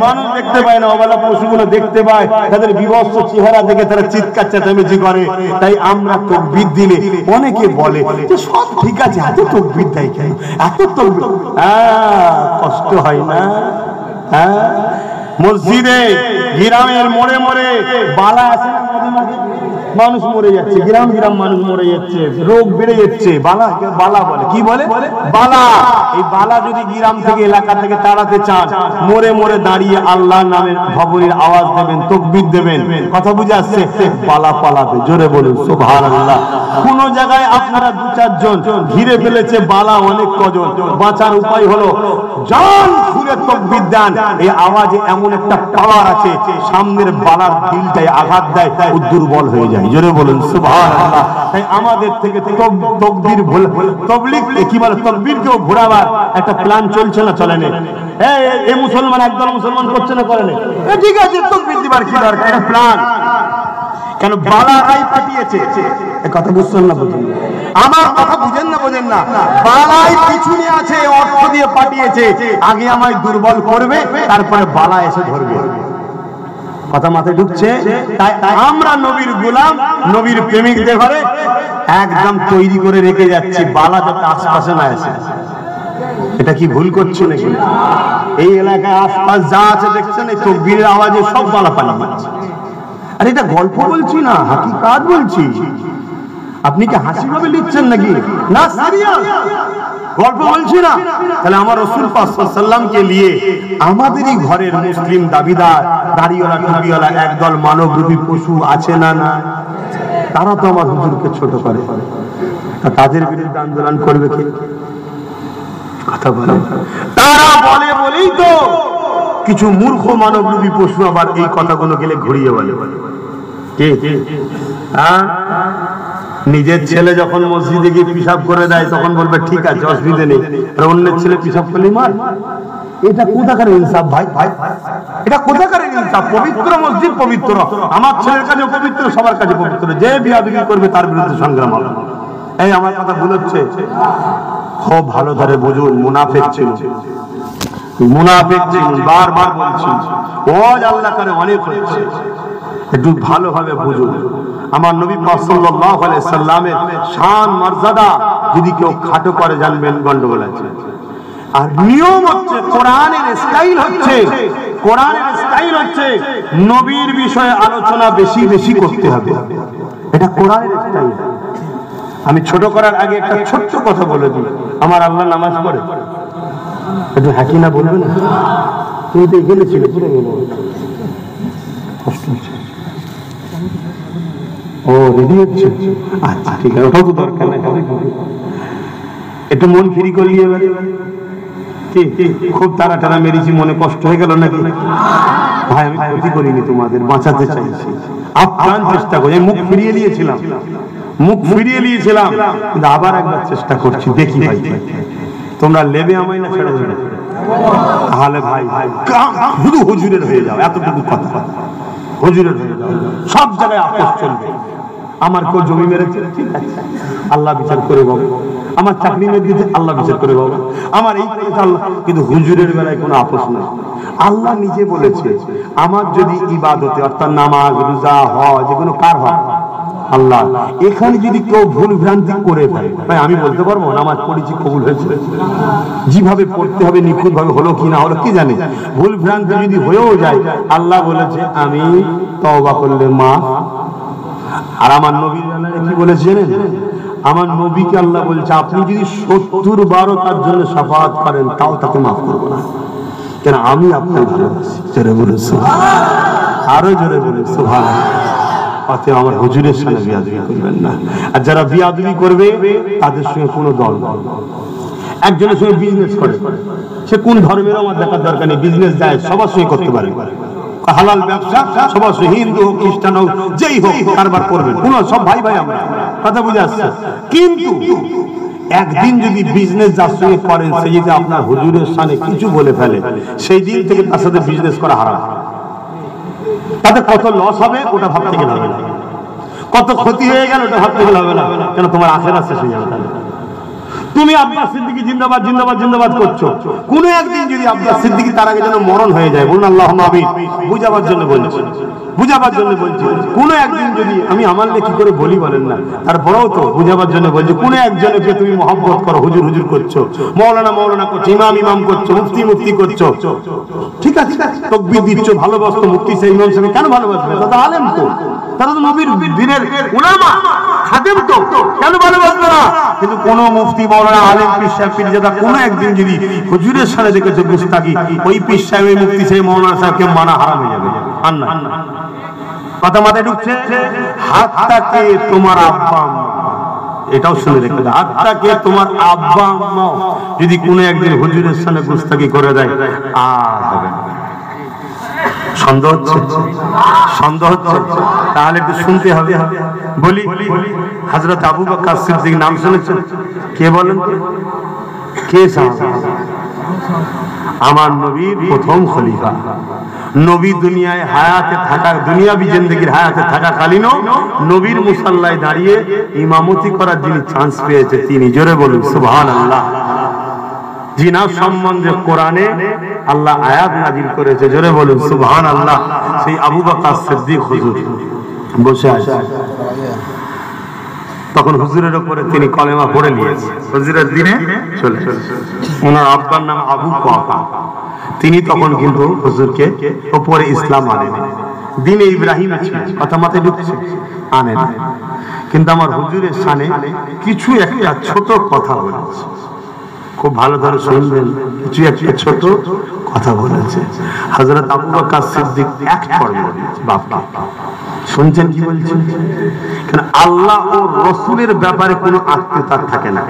মানুষ দেখতে পায় না, অবলা পশুগুলো দেখতে পায়, তাদের বিভৎস চেহারা দেখে তারা চিৎকার চেঁচামেচি করে। তাই আমরা তাকবীর দিলে অনেকে বলে যে সব ঠিক আছে, এত তাকবীর দেয় কেন, এত তাকবীর, কষ্ট হয় না? মসজিদে গ্রামের মোড়ে মোড়ে বালা আছে না, মাঝে মাঝে মানুষ মরে যাচ্ছে, গ্রাম গ্রাম মানুষ মরে যাচ্ছে, রোগ বেড়ে যাচ্ছে। বালা বালা বলে, কি বলে? বালা। এই বালা যদি গ্রাম থেকে এলাকা থেকে তাড়াতে চান, মোড়ে মোড়ে দাঁড়িয়ে আল্লাহর নামের ভবনের আওয়াজ দেবেন, তাকবীর দেবেন। কথা বুঝে আসছে? বালা পালাবে। জোরে বলুন সুবহানাল্লাহ। কোন জায়গায় আপনারা 2-4 জন ঘিরে ফেলেছে বালা অনেক কজন, বাঁচার উপায় হলো জান খুলে তাকবীর দেন। এই আওয়াজে এমন একটা পাওয়ার আছে, সামনের বালার দিলটায় আঘাত দেয়, ও দুর্বল হয়ে যায়। জোরে বলুন সুবহানাল্লাহ। তাই আমাদের থেকে তাকবীর তাবলীগ কি বলে, তাকবীরকেও ঘোরাবার একটা প্ল্যান চলছে না, চলে না? এই মুসলমান একদল মুসলমান করছে না, করে না? ঠিক আছে, তাকবীর দিবার কি দরকার, একটা প্ল্যান। কেন বালাই পাঠিয়েছে? এই কথা বুঝছেন না? বুঝুন, আমার কথা বুঝেন না, বোঝেন না? বালাই পিছনে আছে, অর্থ দিয়ে পাঠিয়েছে, আগে আমায় দুর্বল করবে, তারপরে বালা এসে ধরবে। কথা মাথায় ঢুকছে? তাই আমরা নবীর গোলাম, নবীর প্রেমিকদের ঘরে একদম তৈরি করে রেখে যাচ্ছি, বালা যাতে আশপাশে না আসে। এটা কি ভুল করছি নাকি? এই এলাকায় আশপাশ যা আছে দেখছেন, এই তাকবীরের আওয়াজে সব বালা পালিয়ে যাচ্ছে। আর এটা গল্প বলছি না, হাকিকাত বলছি। আপনি কি হাসি ভাবে লিখছেন নাকি? না, সিরিয়াস গল্প বলছি না। তাহলে আমার রাসূল পাক সাল্লাল্লাহু আলাইহি ওয়াসাল্লামকে নিয়ে আমাদেরই ঘরের মুসলিম দাবিদার, দাড়িওয়ালা টুপিওয়ালা একদল মানবরূপী পশু আছে না? না, তারা তো আমার হুজুরকে ছোট করে। তাদের বিরুদ্ধে আন্দোলন করবে কে? কথা বলে তারা বলে বলেই তো কিছু মূর্খ মানবরূপী পশু আবার এই কথাগুলো গেলে ঘুরিয়ে বলে। কে? নিজের ছেলে যখন মসজিদে গিয়ে পিশাব করে দেয় তখন বলবে ঠিক আছে, অসুবিধা নেই, আর অন্যের ছেলে পিশাব করলে মার। এটা কোথাকার ইনসাফ ভাই? এটা কোথাকার ইনসাফ? পবিত্র মসজিদ পবিত্র, আমার ছেলের কাছে পবিত্র, সবার কাছে পবিত্র। যে বিয়াদবি করবে তার বিরুদ্ধে সংগ্রাম হবে। এই আমার কথা ভুল হচ্ছে? খুব ভালো ধরে বুঝুন, মুনাফিক ছিল। মুনাফিক চিনুন, বারবার বলছি ওয়াজ আল্লাহ করে অনেক হচ্ছে, একটু ভালোভাবে বুঝুন। আমার নবী পাক সাল্লাল্লাহু আলাইহি সাল্লামের শান মর্যাদা যদি কেউ খাটো করে জানবেন গন্ডগোল আছে। আর নিয়ম হচ্ছে কোরআনের স্টাইল হচ্ছে, কোরআনের স্টাইল হচ্ছে নবীর বিষয়ে আলোচনা বেশি বেশি করতে হবে, এটা কোরআনের স্টাইল। আমি ছোট করার আগে একটা ছোট্ট কথা বলে দিই, আমার আল্লাহ নামাজ পড়ে, একটু হাকিনা বলবেন, তুমি তো এখানে ছিল, কষ্ট হচ্ছে, ও রেডি হচ্ছে, আচ্ছা ঠিক আছে, ওটাও তো দরকার নাই, একটু মন ফ্রি করিয়ে এবারে। খুব তারা টারা মেরেছি, মনে কষ্ট হয়ে গেল নাকি? ভাই আমি ক্ষতি করিনি, তোমাদের বাঁচাতে চাইছি, আপ্রাণ চেষ্টা করি। মুখ ফিরিয়ে নিয়েছিলাম, মুখ ফিরিয়ে নিয়েছিলাম, কিন্তু আবার একবার চেষ্টা করছি, দেখি ভাই তোমরা লেবে আমায় না ছেড়ে দেবে, তাহলে ভাই শুধু হুজুরের হয়ে যাও, এতটুকু কথা, হুজুরের হয়ে যাও, সব জায়গায় আপোষ চলবে। আমার কেউ জমি মেরেছে, ঠিক আছে, আল্লাহ বিচার করে বাবা। আমার চাকরি মেরে দিতে, আল্লাহ বিচার করে বাবা। আমার এই করেছে আল্লাহ, কিন্তু হুজুরের বেলায় কোনো আপোষ নেই। আল্লাহ নিজে বলেছে আমার যদি ইবাদতে অর্থাৎ নামাজ, রোজা, হজ, যেগুলো কার হয়? আল্লাহ। এখানে যদি কেউ ভুল ভ্রান্তি করে ফেলে, ভাই আমি বলতে পারবো নামাজ পড়েছি কবুল হয়েছে, যেভাবে পড়তে হবে নিখুঁত ভাবে হলো কি না হলো কি জানে। ভুল ভ্রান্তি যদি হয়েও যায়, আল্লাহ বলেছে আমি তওবা করলে মাফ। আর আমার নবী কি বলেছে জানেন? আমার নবীকে আল্লাহ বলছে আপনি যদি 70 বার তার জন্য শাফাআত করেন তাও তাকে মাফ করবো না, কেন আমি আপনাকে ভালোবাসি। জোরে বলুন সুবহানাল্লাহ, আরো জোরে বলুন সুবহানাল্লাহ। অতএব আমার হুজুরের সঙ্গে বিয়াদবি করবেন না। আর যারা বিয়াদবি করবে তাদের সঙ্গে কোনো দল, একজনের সঙ্গে বিজনেস করে, সে কোন ধর্মের আমার দেখার দরকার নেই, বিজনেস যায় সবার সঙ্গে করতে পারে, হালাল ব্যবসা সবার সঙ্গে, হিন্দু হোক খ্রিস্টান হোক যেই হোক কারবার করবেন, কোন সব ভাই ভাই আমরা, কথা বুঝে আসছে। কিন্তু একদিন যদি বিজনেস যার সঙ্গে করেন সে যদি আপনার হুজুরের সামনে কিছু বলে ফেলে, সেই দিন থেকে তার সাথে বিজনেস করা হারাম। তাতে কত লস হবে ওটা ভাবতে গেলে হবে না, কত ক্ষতি হয়ে গেল ওটা ভাবতে গেলে হবে না, কেন তোমার আখেরাত শেষ হয়ে যাবে। তুমি আব্বাস সিদ্দিকী জিন্দাবাদ জিন্দাবাদ জিন্দাবাদ করছো, কোন একদিন যদি আব্বাস সিদ্দিকী তার আগে যেন মরণ হয়ে যায়, বলুন আল্লাহুম্মা আমিন, বুঝাবার জন্য বলছি, বুঝাবার জন্য বলছি। কোন একদিন যদি আমি আমার কি করে বলি বলেন না, তারপরেও তো বুঝাবার জন্য বলছি, কোন একজনকে তুমি মহব্বত করো, হুজুর হুজুর করছো, মাওলানা মাওলানা করছো, ইমাম ইমাম করছো, মুফতি মুফতি করছো, ঠিক আছে তাকবীর দিচ্ছ, ভালোবাসতো মুফতি সেই ইমাম সাহেব, কেন ভালোবাসবে? তারা আলেম তো, তারা তো নবীর দিনের উলামা খাদেম তো, কেন ভালোবাসবে না? কিন্তু কোন মুফতি মাওলানা আলেম পীর সাহেব পীরজাদা কোন একদিন যদি হুজুরের সামনে দেখেছে গুস্তাখি, ওই পীর সাহেব ওই মুফতি সাহেব মাওলানা সাহেবকে মানা হারাম হয়ে যাবে। আর না কথা মাথায় ঢুকছে? হাতটাকে তোমার আব্বা আম্মা, এটাও শুনে রেখে দাও, হাতটাকে তোমার আব্বা আম্মা যদি কোন একদিন হুজুরের সামনে গুস্তাখি করে দেয় আর হবে না। সন্দেহ হচ্ছে, সন্দেহ হচ্ছে, তাহলে একটু শুনতে হবে। বলি হযরত আবু বকর সিদ্দিক নাম শুনেছেন? কে বলেন? কে সাহাবা? আমার নবীর প্রথম খলিফা। নবী দুনিয়ায় হায়াতে থাকা, দুনিয়াবী জিন্দেগির হায়াতে থাকাকালীনও নবীর মুসাল্লায় দাঁড়িয়ে ইমামতি করার যিনি চান্স পেয়েছে তিনি, জোরে বলুন সুবহানাল্লাহ। জিনা সম্বন্ধে কোরআনে আল্লাহ আয়াত নাযিল করেছে, জোরে বলুন সুবহানাল্লাহ। সেই আবু বকর সিদ্দিক হুজুর বসে আছে, তখন হুজুরের উপরে তিনি কলেমা পড়ে নিয়েছে, হুজুরের দিনে চলে। ওনার আব্বার নাম আবু কুহাফা, তিনি তখন কিন্তু হুজুরকে উপরে ইসলাম আনেন, দিনে ইব্রাহিম ছিলেন, কথা মাথায় ঢুকছে, আনেন। কিন্তু আমার হুজুরের শানে কিছু একটা ছোট কথা বলেছে, খুব ভালো ধরে শুনবেন, কিছু একটা ছোট কথা বলেছে। হযরত আবু বকর সিদ্দিক এক পড়ে বাপকে, শুনছেন কি বলছেন? কারণ আল্লাহ ও রাসূলের ব্যাপারে কোনো আত্মীয়তা থাকে না,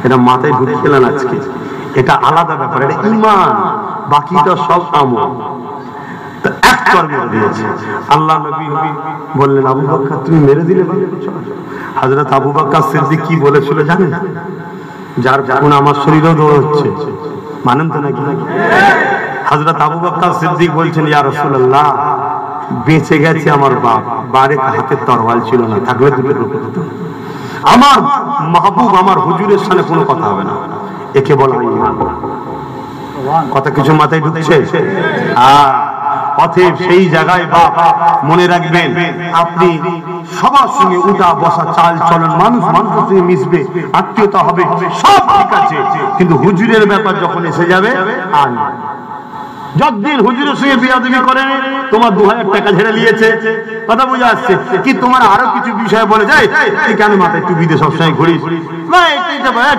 এটা মাথায় ঢুকিয়েলেন আজকে, এটা আলাদা ব্যাপার, এটা ঈমান, বাকিটা সব আমল। তো এক কর্মে দিয়েছে আল্লাহ নবী বললেন আবু বকর তুমি মেরে দিলে। হযরত আবু বকর সিদ্দিক কি বলেছিল জানেন? যার গুণ আমার শরীরেও দৌড়চ্ছে, মানেন তো নাকি? হযরত আবু বকর সিদ্দিক বলছেন ইয়া রাসূলুল্লাহ, বেঁচে গেছে আমার বাপ, বারেক হাতে তরোয়াল ছিল না, থাকলে দুটো রূপে দিত। আমার মাহবুব আমার হুজুরের সামনে কোনো কথা হবে না, একে বলা ঈমান। কথা কিছু মাথায় ঢুকছে? অতএব সেই জায়গায় বাপ মনে রাখবেন, আপনি সবার সঙ্গে উঠা বসা চাল চলন, মানুষ মানুষের সঙ্গে মিশবে, আত্মীয়তা হবে, সব ঠিক আছে, কিন্তু হুজুরের ব্যাপার যখন এসে যাবে আর না। যতদিন হুজুরের সঙ্গে বিয়াদবি করে তোমার 2000 টাকা ঝেড়ে নিয়েছে, কথা বোঝা আসছে কি? তোমার আরো কিছু বিষয় বলে যায়, তুই কেন মাথায় টুপিতে সবসময় ঘুরিস,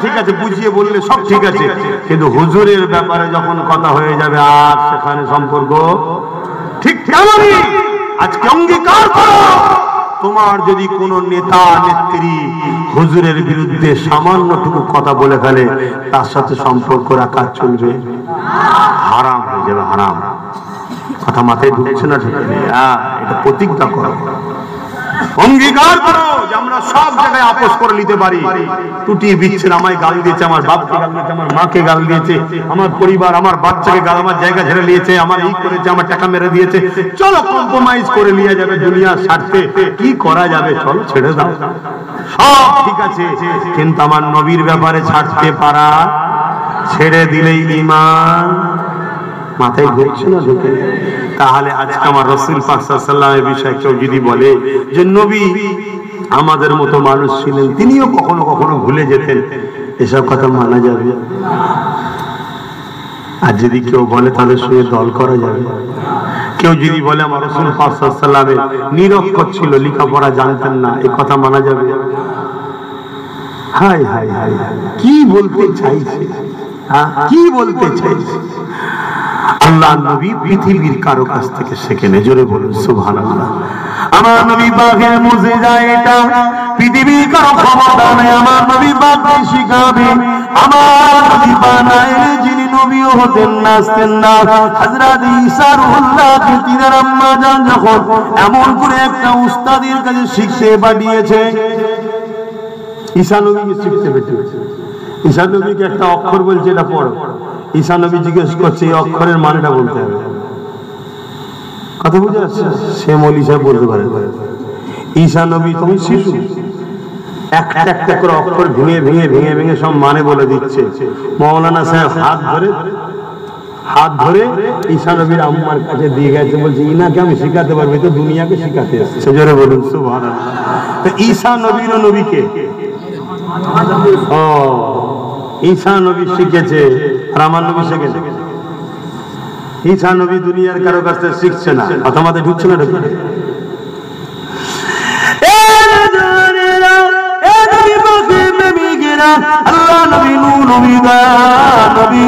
ঠিক আছে বুঝিয়ে বললে সব ঠিক আছে, কিন্তু হুজুরের ব্যাপারে যখন কথা হয়ে যাবে আর সেখানে সম্পর্ক ঠিক তেমনই। আজকে অঙ্গীকার করো, তোমার যদি কোন নেতা নেত্রী হুজুরের বিরুদ্ধে সামান্যটুকু কথা বলে ফেলে, তার সাথে সম্পর্ক রাখা চলবে, হারাম হয়ে যাবে, হারাম। কথা মাথায় ঢুকছে না? ঠিক নেই? এটা প্রতিজ্ঞা করো, অঙ্গীকার করো যে আমরা সব জায়গায় আপোষ করে নিতে পারি। টুটি বিচ্ছেদ, আমায় গাল দিয়েছে, আমার বাপকে গাল দিয়েছে, আমার মাকে গাল দিয়েছে, আমার পরিবার, আমার বাচ্চাকে গাল, আমার জায়গা ছেড়ে নিয়েছে, আমার এই করেছে, আমার টাকা মেরে দিয়েছে, চলো কম্প্রোমাইজ করে নিয়ে যাবে দুনিয়ার স্বার্থে, কি করা যাবে, চলো ছেড়ে দাও, সব ঠিক আছে, কিন্তু আমার নবীর ব্যাপারে ছাড়তে পারা, ছেড়ে দিলেই ঈমান। মাথায় ঢুকছে না? ঢুকে? তাহলে আজকে আমার রাসূল পাক সাল্লাল্লাহু আলাইহি ওয়াসাল্লামের বিষয়ে কেউ যদি বলে যে নবী আমাদের মতো মানুষ ছিলেন, তিনিও কখনো কখনো ভুলে যেতেন, এসব কথা মানা যাবে? আর যদি কেউ বলে তাদের সঙ্গে দল করা যাবে? কেউ যদি বলে আমার রাসূল পাক সাল্লাল্লাহু আলাইহি ওয়াসাল্লামের নিরক্ষর ছিল, লেখাপড়া জানতেন না, এই কথা মানা যাবে? হায় হায় হায়, কি বলতে চাইছে, কি বলতে চাইছে? আল্লাহ নবী পৃথিবীর কারো কাছ থেকে শেখেন, জোরে বলুন সুবহানাল্লাহ। আমার নবী পাকের মুজিজা এটা, পৃথিবীর কারো ক্ষমতা নেই আমার নবী পাককে শিখাবে। আমার নবী বানাইলে যিনি নবীও হতেন না, আসতেন না। হযরত ঈসা রুহুল্লাহকে তিনার আম্মা জান যখন এমন করে একটা উস্তাদের কাছে শিখতে পাঠিয়েছে, ঈসা নবীকে শিখতে পাঠিয়েছে, ঈসা নবীকে একটা অক্ষর বলছে এটা পড়ো, ঈসা নবী জিজ্ঞেস করছে এই অক্ষরের মানেটা বলতে হবে, কথা বুঝে আসছে? সে মৌলী সাহেব বলতে পারে, ঈসা নবী তুমি শিশু, একটা একটা করে অক্ষর ভেঙে ভেঙে ভেঙে ভেঙে সব মানে বলে দিচ্ছে। মাওলানা সাহেব হাত ধরে ঈসা নবীর আম্মার কাছে দিয়ে গেছে, বলছে ইনাকে আমি শিখাতে পারবো, তো দুনিয়াকে শিখাতে এসেছে, জোরে বলুন সুবহানাল্লাহ। তো ঈসা নবীর নবীকে, ও ঈসা নবী শিখেছে আর আমার নবী শিখেছে। ঈসা নবী দুনিয়ার কারো কাছ থেকে শিখছে না, কথা মাথায় ঢুকছে না? ঢুকছে? আল্লাহ নবী নূর নবী নবী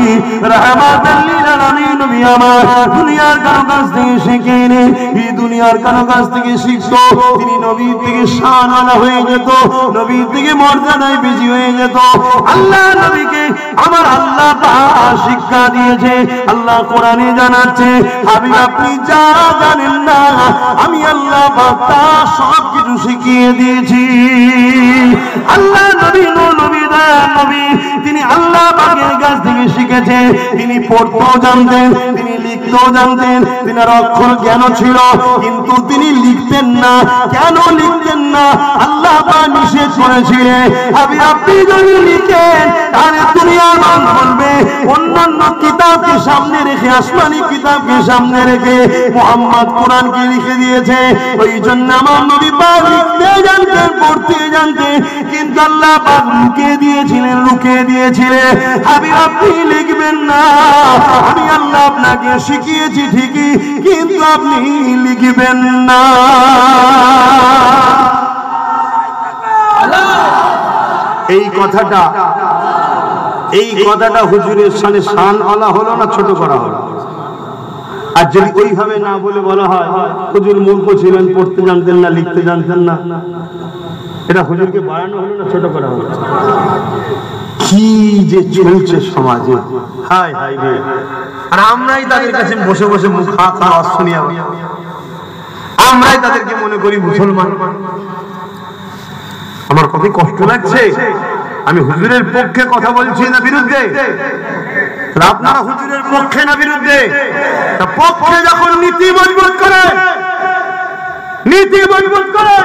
রাহমাতুল লিল আলামিন নবী আমার দুনিয়ার কারো কাছ থেকে শিখেনি, এই দুনিয়ার কারো কাছ থেকে শিখতো, তিনি নবীর থেকে শানওয়ালা হয়ে যেত, নবীর থেকে মর্যাদায় বেশি হয়ে যেত। আল্লাহ নবীকে আমার আল্লাহ পাক শিক্ষা দিয়েছে। আল্লাহ কোরআনে জানাচ্ছে, হাবিব আপনি যা জানেন না আমি আল্লাহ পাক তা সব কিছু শিখিয়ে দিয়েছি। আল্লাহ নবী নবী নবী তিনি আল্লাহ পাকের কাছ থেকে শিখেছে। তিনি পড়তেও জানতেন, তিনি লিখতেও জানতেন, তিনার অক্ষর জ্ঞান ছিল, কিন্তু তিনি লিখতেন না। কেন লিখতেন না? আল্লাহ পাক নিষেধ করেছিলেন, আপনি যদি লিখেন তাহলে দুনিয়ার মানুষ বলবে অন্যান্য কিতাবকে সামনে রেখে, আসমানি কিতাবকে সামনে রেখে মুহাম্মদ কোরআনকে লিখে দিয়েছে। ওই জন্য আমার নবী পাক লিখতে জানতেন, পড়তে জানতেন, কিন্তু আল্লাহ পাক লুকিয়ে দিয়েছিলেন, লুকিয়ে দিয়েছিলেন। হাবিব আপনি লিখবেন না, আমি আল্লাহ আপনাকে শিখিয়েছি ঠিকই, কিন্তু আপনি লিখবেন না। এই কথাটা হুজুরের সামনে শানওয়ালা হলো না ছোট করা হলো? আর যদি ওইভাবে না বলে বলা হয় হুজুর মূর্খ ছিলেন, পড়তে জানতেন না, লিখতে জানতেন না, এটা হুজুরকে বাড়ানো হলো না ছোট করা হলো? কি যে চলছে সমাজে, হায় হায় রে! আর আমরাই তাদের কাছে বসে বসে মুখ খা শুনি, আমরাই তাদেরকে মনে করি মুসলমান। আমার কত কষ্ট লাগছে। আমি হুজুরের পক্ষে কথা বলছি না বিরুদ্ধে? আপনারা হুজুরের পক্ষে না বিরুদ্ধে? পক্ষে যখন নীতি মজবুত করেন, নীতি মজবুত করেন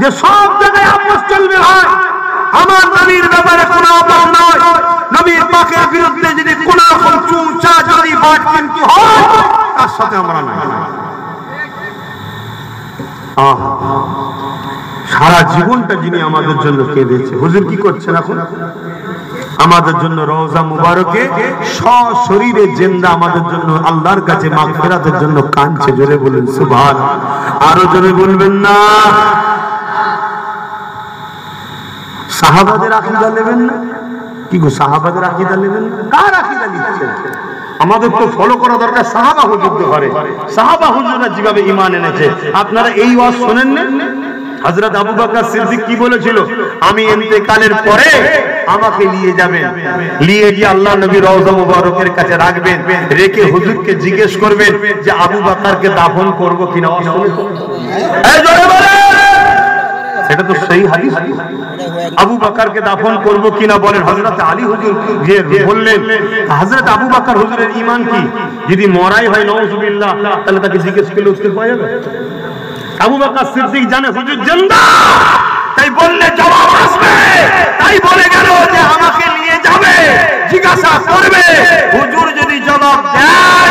যে সব জায়গায় আপোষ চলবে, হয় আমার নবীর ব্যাপারে কোনো অভাব নয়, নবীর পাকের বিরুদ্ধে যদি কোনো রকম চুমচা যদি বাটকিমতি হয় তার সাথে আমরা নাই। সারা জীবনটা যিনি আমাদের জন্য কেঁদেছে, হুজুর কি করছেন এখন? আমাদের জন্য রওজা মুবারকে সশরীরে জিন্দা আমাদের জন্য আল্লাহর কাছে মাগফিরাতের জন্য কাঁদছে। জোরে বলেন সুবহান। আরো জোরে বলবেন না? সাহাবাদের আকীদা নেবেন না? কি গো, সাহাবাদের আকীদা নেবেন না? কার আকীদা নিচ্ছেন? আমাদের তো ফলো করা দরকার সাহাবা হুজুরদের ঘরে। সাহাবা হুজুররা যেভাবে ঈমান এনেছে, আপনারা এই ওয়াজ শোনেন না? হযরত আবু বকর সিদ্দিক কি বলেছিল? আমি ইন্তেকালের পরে আমাকে নিয়ে যাবেন, নিয়ে গিয়ে আল্লাহ নবী রওজা মুবারকের কাছে রাখবেন, রেখে হুজুরকে জিজ্ঞেস করবেন যে আবু বকরকে দাফন করব কিনা। এই জোরে বলেন, এটা তো সেই হাদিস। আবু বকরকে দাফন করব কিনা বলেন। হযরত আলী হুজুর যে বললেন, হযরত আবু বকর হুজুরের ঈমান কি? যদি মরাই হয় নাউজুবিল্লাহ, তাহলে তাকে জিজ্ঞেস করলে উত্তর পাওয়া যাবে? আবু বকর সিদ্দিক জানে হুজুর জিন্দা, তাই বললে জবাব আসবে, তাই বলে গেল যে আমাকে নিয়ে যাবে, জিজ্ঞাসা করবে। হুজুর যদি জবাব দেয়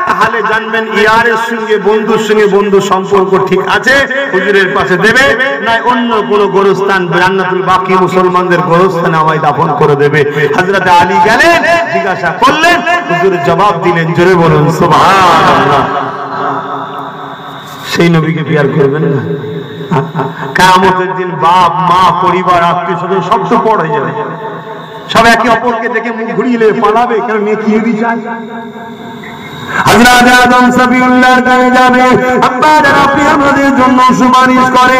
তাহলে জানবেন ইয়ারের সঙ্গে বন্ধুর সঙ্গে বন্ধু সম্পর্ক ঠিক আছে, হুজুরের পাশে দেবে, না অন্য কোন গোরস্থান জান্নাতুল বাকি মুসলমানদের গোরস্থানে আমায় দাফন করে দেবে। হযরত আলী গেলেন, জিজ্ঞাসা করলেন, হুজুর জবাব দিলেন। জোরে বলুন সুবহানাল্লাহ। সেই নবীকে বিয়ার করবেন না? কিয়ামতের দিন বাপ মা পরিবার আত্মীয় স্বজন সব তো পড় হয়ে যাবে, সব একে অপরকে দেখে মুখ ঘুরিয়ে পালাবে, কারণ মেয়ে কি হবি চায়। হযরত আদম সফিউল্লাহর কাছে যাবে, আব্বা যারা আপনি আমাদের জন্য সুপারিশ করে।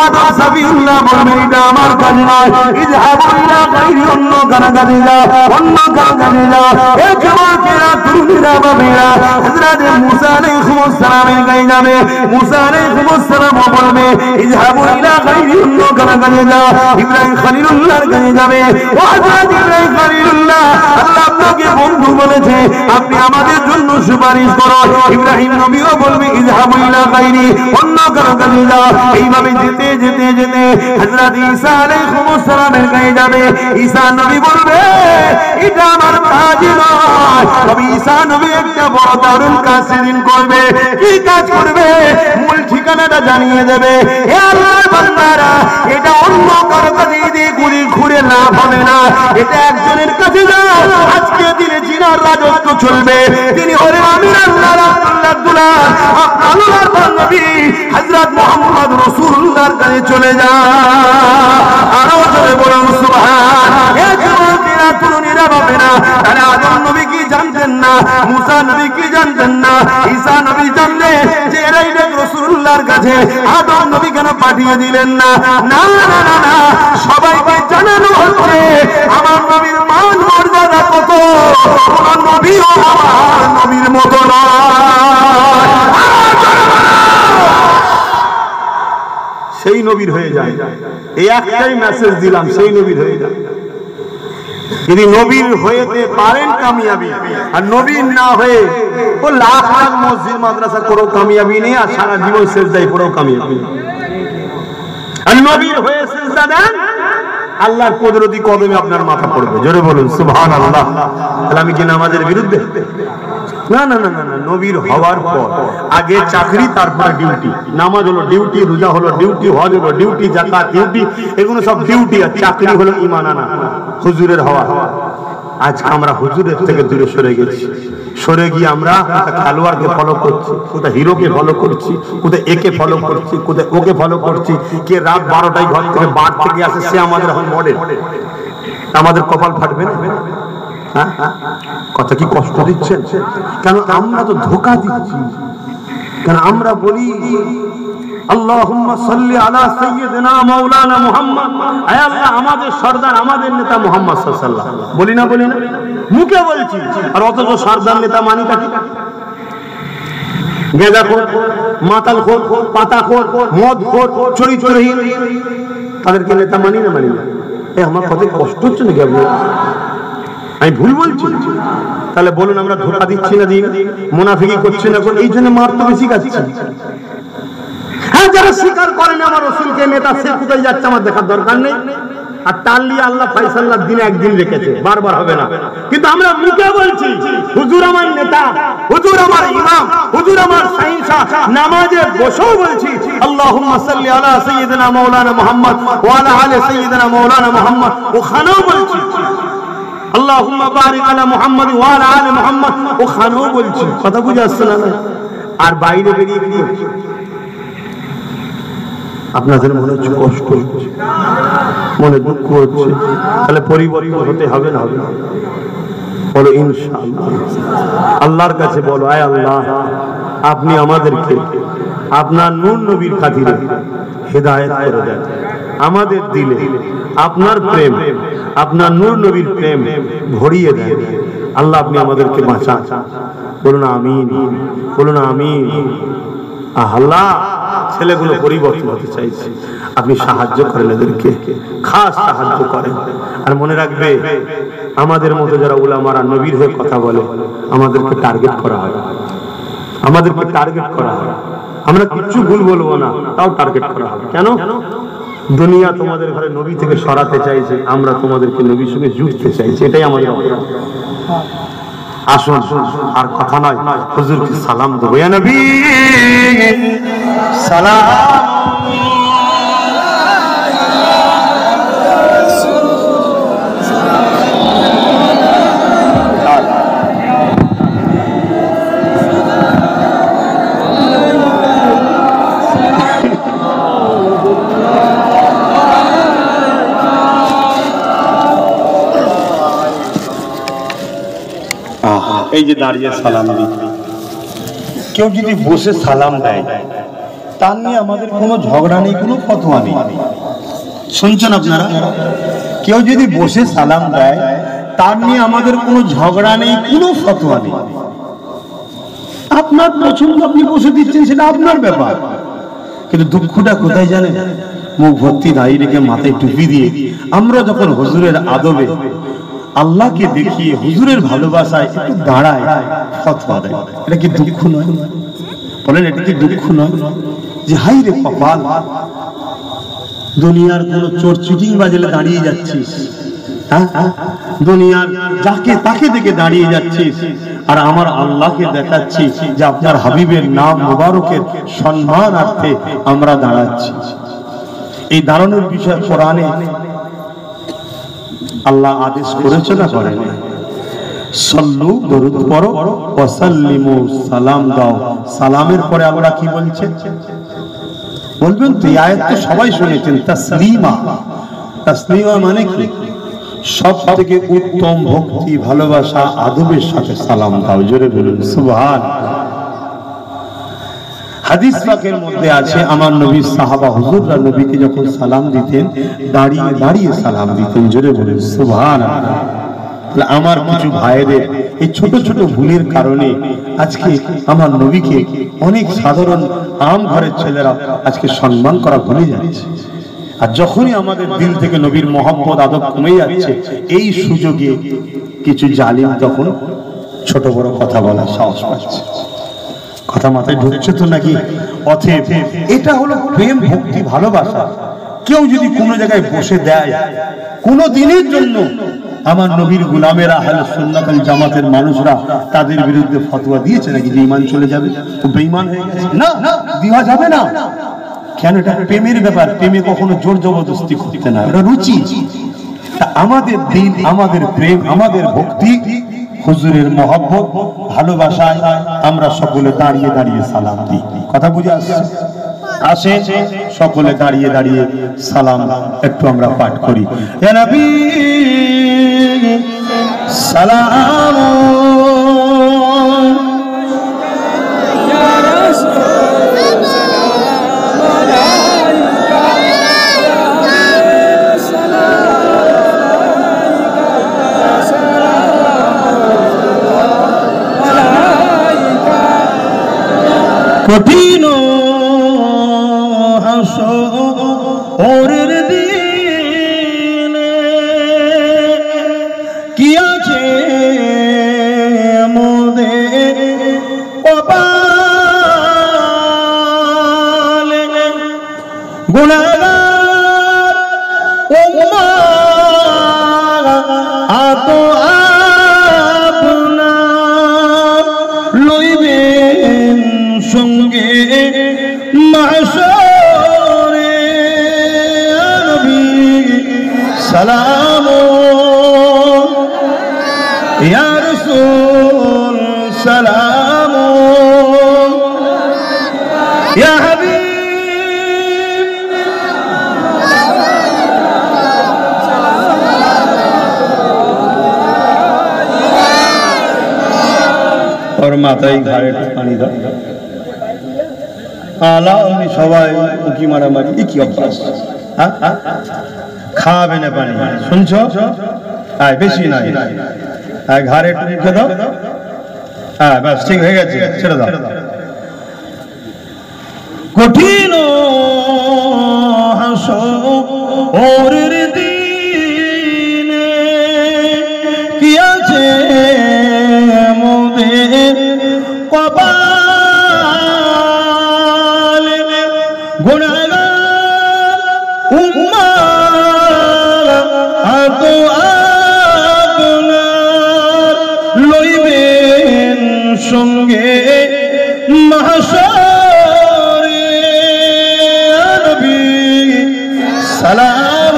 আদম সফিউল্লাহ বলবেন এটা আমার কাজ নয়, ইযহাবু ইলা গায়রি, অন্য কারো কাছে যাও, অন্য কারো কাছে যাও। এই যুবকেরা তরুণীরা বাবেরা হযরত মুসা আলাইহিস সালামের কাছে যাবে। মুসা আলাইহিস সালাম বলবে ইযহাবু ইলা গায়রি, অন্য কারো কাছে যাও। ইব্রাহিম খলিলুল্লাহর কাছে যাবে, ও হযরত ইব্রাহিম খলিলুল্লাহ, আল্লাহ আপনাকে বন্ধু বলেছে, আপনি আমাদের জন্য সুপারিশ করো। ইব্রাহিম নবীও বলবে ইযহাবু ইলা গায়রি, অন্য কারো কাছে যাও। এইভাবে যেতে যেতে যেতে হযরত ঈসা আলাইহিস সালামের কাছে যাবে। ঈসা নবী বলবে এটা আমার কাজ নয়, তবে ঈসা নবী একটা বড় দারুণ কাজ সেদিন করবে। কি কাজ করবে? মূল ঠিকানাটা জানিয়ে দেবে। হে আল্লাহর বান্দারা, এটা অন্য কারো কাছে ঘুরে লাভ হবে না, এটা একজনের কাছে যাও। আজকে দিনে জিনার রাজত্ব চলবে, তিনি হলেন আমির আল্লাহ আব্দুল্লাহ আল্লাহর নবী হযরত মুহাম্মদ রাসূলুল্লাহর কাছে চলে যাও। আরো জোরে বলুন সুবহান। হে যুবকেরা তরুণীরা বাবেরা, তারা আদম নবী কি জানতেন না? মুসা নবী কি জানতেন না? ঈসা নবী জানলেন যে এরাই রাসূলুল্লাহর কাছে। আদম নবী কেন পাঠিয়ে দিলেন না? না না না না, সবাইকে জানানো হচ্ছে আমার নবীর মান মর্যাদা কত, কোন নবীও আমার নবীর মতো নয়। সেই নবীর হয়ে যায়, এই একটাই মেসেজ দিলাম, সেই নবীর হয়ে যায়। যদি নবীর হয়েতে পারেন কামিয়াবি, আর নবীর না হয়ে ও লাখ লাখ মসজিদ মাদ্রাসা করেও কামিয়াবি নেই, আর সারা জীবন সেজদায় পড়েও কামিয়াবি। আর নবীর হয়ে সেজদা দেন, আল্লাহর কুদরতি কদমে আপনার মাথা পড়বে। জোরে বলুন সুবহানাল্লাহ। তাহলে আমি কি নামাজের বিরুদ্ধে? না না না না না, নবীর হওয়ার পর আগে চাকরি, তারপরে ডিউটি। নামাজ হলো ডিউটি, রোজা হলো ডিউটি, হজ হলো ডিউটি, যাকাত ডিউটি, এগুলো সব ডিউটি। আর চাকরি হলো ঈমান আনা, হুজুরের হওয়া। আজকে আমরা হুজুরের থেকে দূরে সরে গেছি, সরে গিয়ে আমরা খেলোয়াড়কে ফলো করছি, কোথায় হিরোকে ফলো করছি, কোথায় একে ফলো করছি, কোথায় ওকে ফলো করছি। কে রাত 12টায় ঘর থেকে বার থেকে আসে, সে আমাদের এখন মডেল। আমাদের কপাল ফাটবে না? কথা কি কষ্ট দিচ্ছেন? কেন আমরা তো ধোঁকা দিচ্ছি। কেন আমরা বলি আল্লাহুম্মা সাল্লি আলা সাইয়্যিদিনা মাওলানা মুহাম্মদ, হে আল্লাহ আমাদের সরদার, আমাদের নেতা মুহাম্মদ সাল্লাল্লাহু আলাইহি ওয়াসাল্লাম। বলি না বলি না? মুখে বলছি, আর অথচ সরদার নেতা মানি কাটি। গেঁদাখোর, মাতালখোর, পাতাখোর, মদখোর, চরিত্রহীন, তাদেরকে নেতা মানি না মানি না? আমার কথা কষ্ট হচ্ছে নাকি আপনার? আমি ভুল বলছি? তাহলে বলুন আমরা ধোঁকা দিচ্ছি না, দিন মুনাফিকি করছি না, এই জন্য মার তো বেশি খাচ্ছি। হ্যাঁ, যারা স্বীকার করেন আমার রাসূলকে নেতা, সে কোথায় যাচ্ছে আমার দেখার দরকার নেই। আর টানলিয়ে আল্লাহ ফয়সালার দিনে একদিন রেখেছে, বারবার হবে না। কিন্তু আমরা মুখে বলছি হুজুর আমার নেতা, হুজুর আমার ইমাম, হুজুর আমার সাইনসা, নামাজে বসেও বলছি আল্লাহুম্মা সাল্লি আলা সাইয়্যিদিনা মাওলানা মুহাম্মদ ওয়া আলা আলি সাইয়্যিদিনা মাওলানা মুহাম্মদ, ওখানেও বলছি আল্লাহুম্মা বারিক আলা মুহাম্মদ ওয়া আলা আলি মুহাম্মদ, ওখানেও বলছি। কথা বুঝে আসছে না? আর বাইরে বেরিয়ে কি আপনাদের মনে হচ্ছে কষ্ট হচ্ছে, মনে দুঃখ হচ্ছে, তাহলে পরিবর্তন হতে হবে না? হবে। বলো ইনশাআল্লাহ। আল্লাহর কাছে বলো, আয় আল্লাহ, আপনি আমাদেরকে আপনার নূর নবীর খাতিরে হেদায়েত করে দেন, আমাদের দিলে আপনার প্রেম, আপনার নূর নবীর প্রেম ভরিয়ে দেন। আল্লাহ আপনি আমাদেরকে বাঁচান। বলুন আমিন, বলুন আমিন। আল্লাহ ছেলেগুলো পরিবর্তন হতে চাইছে, আপনি সাহায্য করেন, এদেরকে খাস সাহায্য করেন। আর মনে রাখবে, আমাদের মতো যারা উলামারা নবীর হয়ে কথা বলে, আমাদেরকে টার্গেট করা হয়, আমাদেরকে টার্গেট করা হয়। আমরা কিচ্ছু ভুল বলবো না, তাও টার্গেট করা হবে। কেন? দুনিয়া তোমাদের ঘরে নবী থেকে সরাতে চাইছে, আমরা তোমাদেরকে নবীর সঙ্গে জুড়তে চাইছি, এটাই আমাদের অপরাধ। আসুন, আর কথা নয়, হুজুরকে সালাম দেবো। ইয়া নবী সালাম। এই যে দাঁড়িয়ে সালাম দিতে, কেউ যদি বসে সালাম দেয়, তার নিয়ে আমাদের কোনো ঝগড়া নেই, কোনো ফতোয়া নেই। শুনছেন আপনারা? কেউ যদি বসে সালাম দেয়, তার নিয়ে আমাদের কোনো ঝগড়া নেই, কোনো ফতোয়া নেই। আপনার পছন্দ, আপনি বসে দিচ্ছেন, সেটা আপনার ব্যাপার। কিন্তু দুঃখটা কোথায় জানেন? মুখ ভর্তি দাঁড়িয়ে রেখে মাথায় টুপি দিয়ে আমরা যখন হুজুরের আদবে আল্লাহকে দেখিয়ে হুজুরের ভালোবাসায় একটু দাঁড়ায়, ফতোয়া দেয়, এটা কি দুঃখ নয়? বলেন, এটা কি দুঃখ নয়? যে হাই রে কপাল, দুনিয়ার কোন চোর চিটিং বাজলে দাঁড়িয়ে যাচ্ছিস, হ্যাঁ, দুনিয়ার যাকে তাকে দেখে দাঁড়িয়ে যাচ্ছিস, আর আমার আল্লাহকে দেখাচ্ছি যে আপনার হাবিবের নাম মুবারকের সম্মানার্থে আমরা দাঁড়াচ্ছি। এই দাঁড়ানোর বিষয় কোরআনে আল্লাহ আদেশ করেছে না করেন? সল্লু, দরুদ পড়ো, ওয়াসাল্লিমু, সালাম দাও। সালামের পরে আমরা কি বলছে বলবেন তো? এই আয়াত তো সবাই শুনেছেন, তাসলিমা। তাসলিমা মানে কি? সব থেকে উত্তম ভক্তি, ভালোবাসা, আদবের সাথে সালাম দাও। জোরে বলুন সুবহানাল্লাহ। হাদিস পাকের মধ্যে আছে, আমার নবী সাহাবা হুজুররা নবীকে যখন সালাম দিতেন, দাঁড়িয়ে দাঁড়িয়ে সালাম দিতেন। জোরে বলুন সুবহানাল্লাহ। আমার কিছু ভাইদের এই ছোট ছোট ভুলের কারণে আজকে আমার নবীকে অনেক সাধারণ আম ঘরের ছেলেরা আজকে সম্মান করা ভুলে যাচ্ছে। আর যখনই আমাদের দিল থেকে নবীর মহব্বত, আদব কমে যাচ্ছে, এই সুযোগে কিছু জালিম তখন ছোট বড় কথা বলার সাহস পাচ্ছে। কথা মাথায় ঢুকছে তো নাকি? অতএব এটা হলো প্রেম, ভক্তি, ভালোবাসা। কেউ যদি কোনো জায়গায় বসে দেয় কোনো দিনের জন্য, আমার নবীর গোলামেরা, আহলে সুন্নাত ওয়াল জামাতের মানুষরা তাদের বিরুদ্ধে ফতোয়া দিয়েছে নাকি যে ঈমান চলে যাবে, ও বেঈমান হয়ে গেছে? না, দেওয়া যাবে না। কেন? এটা প্রেমের ব্যাপার। প্রেমে কখনো জোর জবরদস্তি করতে না, এটা রুচি। আমাদের দিন, আমাদের প্রেম, আমাদের ভক্তি, হুজুরের মহব্বত, ভালোবাসায় আমরা সকলে দাঁড়িয়ে দাঁড়িয়ে সালাম দিই। কথা বুঝে আসছে? আসে সকলে দাঁড়িয়ে দাঁড়িয়ে সালাম একটু আমরা পাঠ করি। ইয়া নবী সালাম, ইয়া রাসূল সালাম আলাইকা, কঠিন হাসরের দিনে কি আছে মোদের কপালে, গুনাহগার উম্মত والسلام يا حبيب और माताई घाड़े पानी दाও আলা উনি সবাই উকি মারামারি কি অভ্যাস খাবে না পানি শুনছো আয় বেশি নাই আয় ঘাড়ে টুকে দাও হ্যাঁ বাস ঠিক হয়ে গেছে ছেড়ে দাও কঠিন হাসরের দিনে কি আছে মোদের কপালে গুনাহগার উম্মাত আতো আপনার লইবেন সঙ্গে মাহশরে নবী সালাম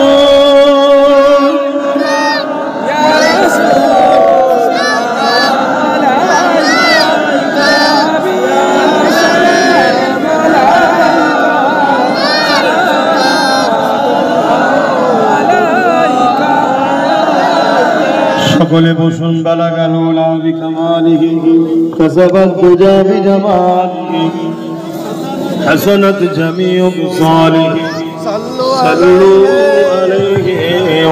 সকলে বসুন বালাগাল উলা বিকামালিহি কাসাবাত দুজা বিজামালিহি হাসানাত জামিউ বিসালিহি সাল্লু আলাইহি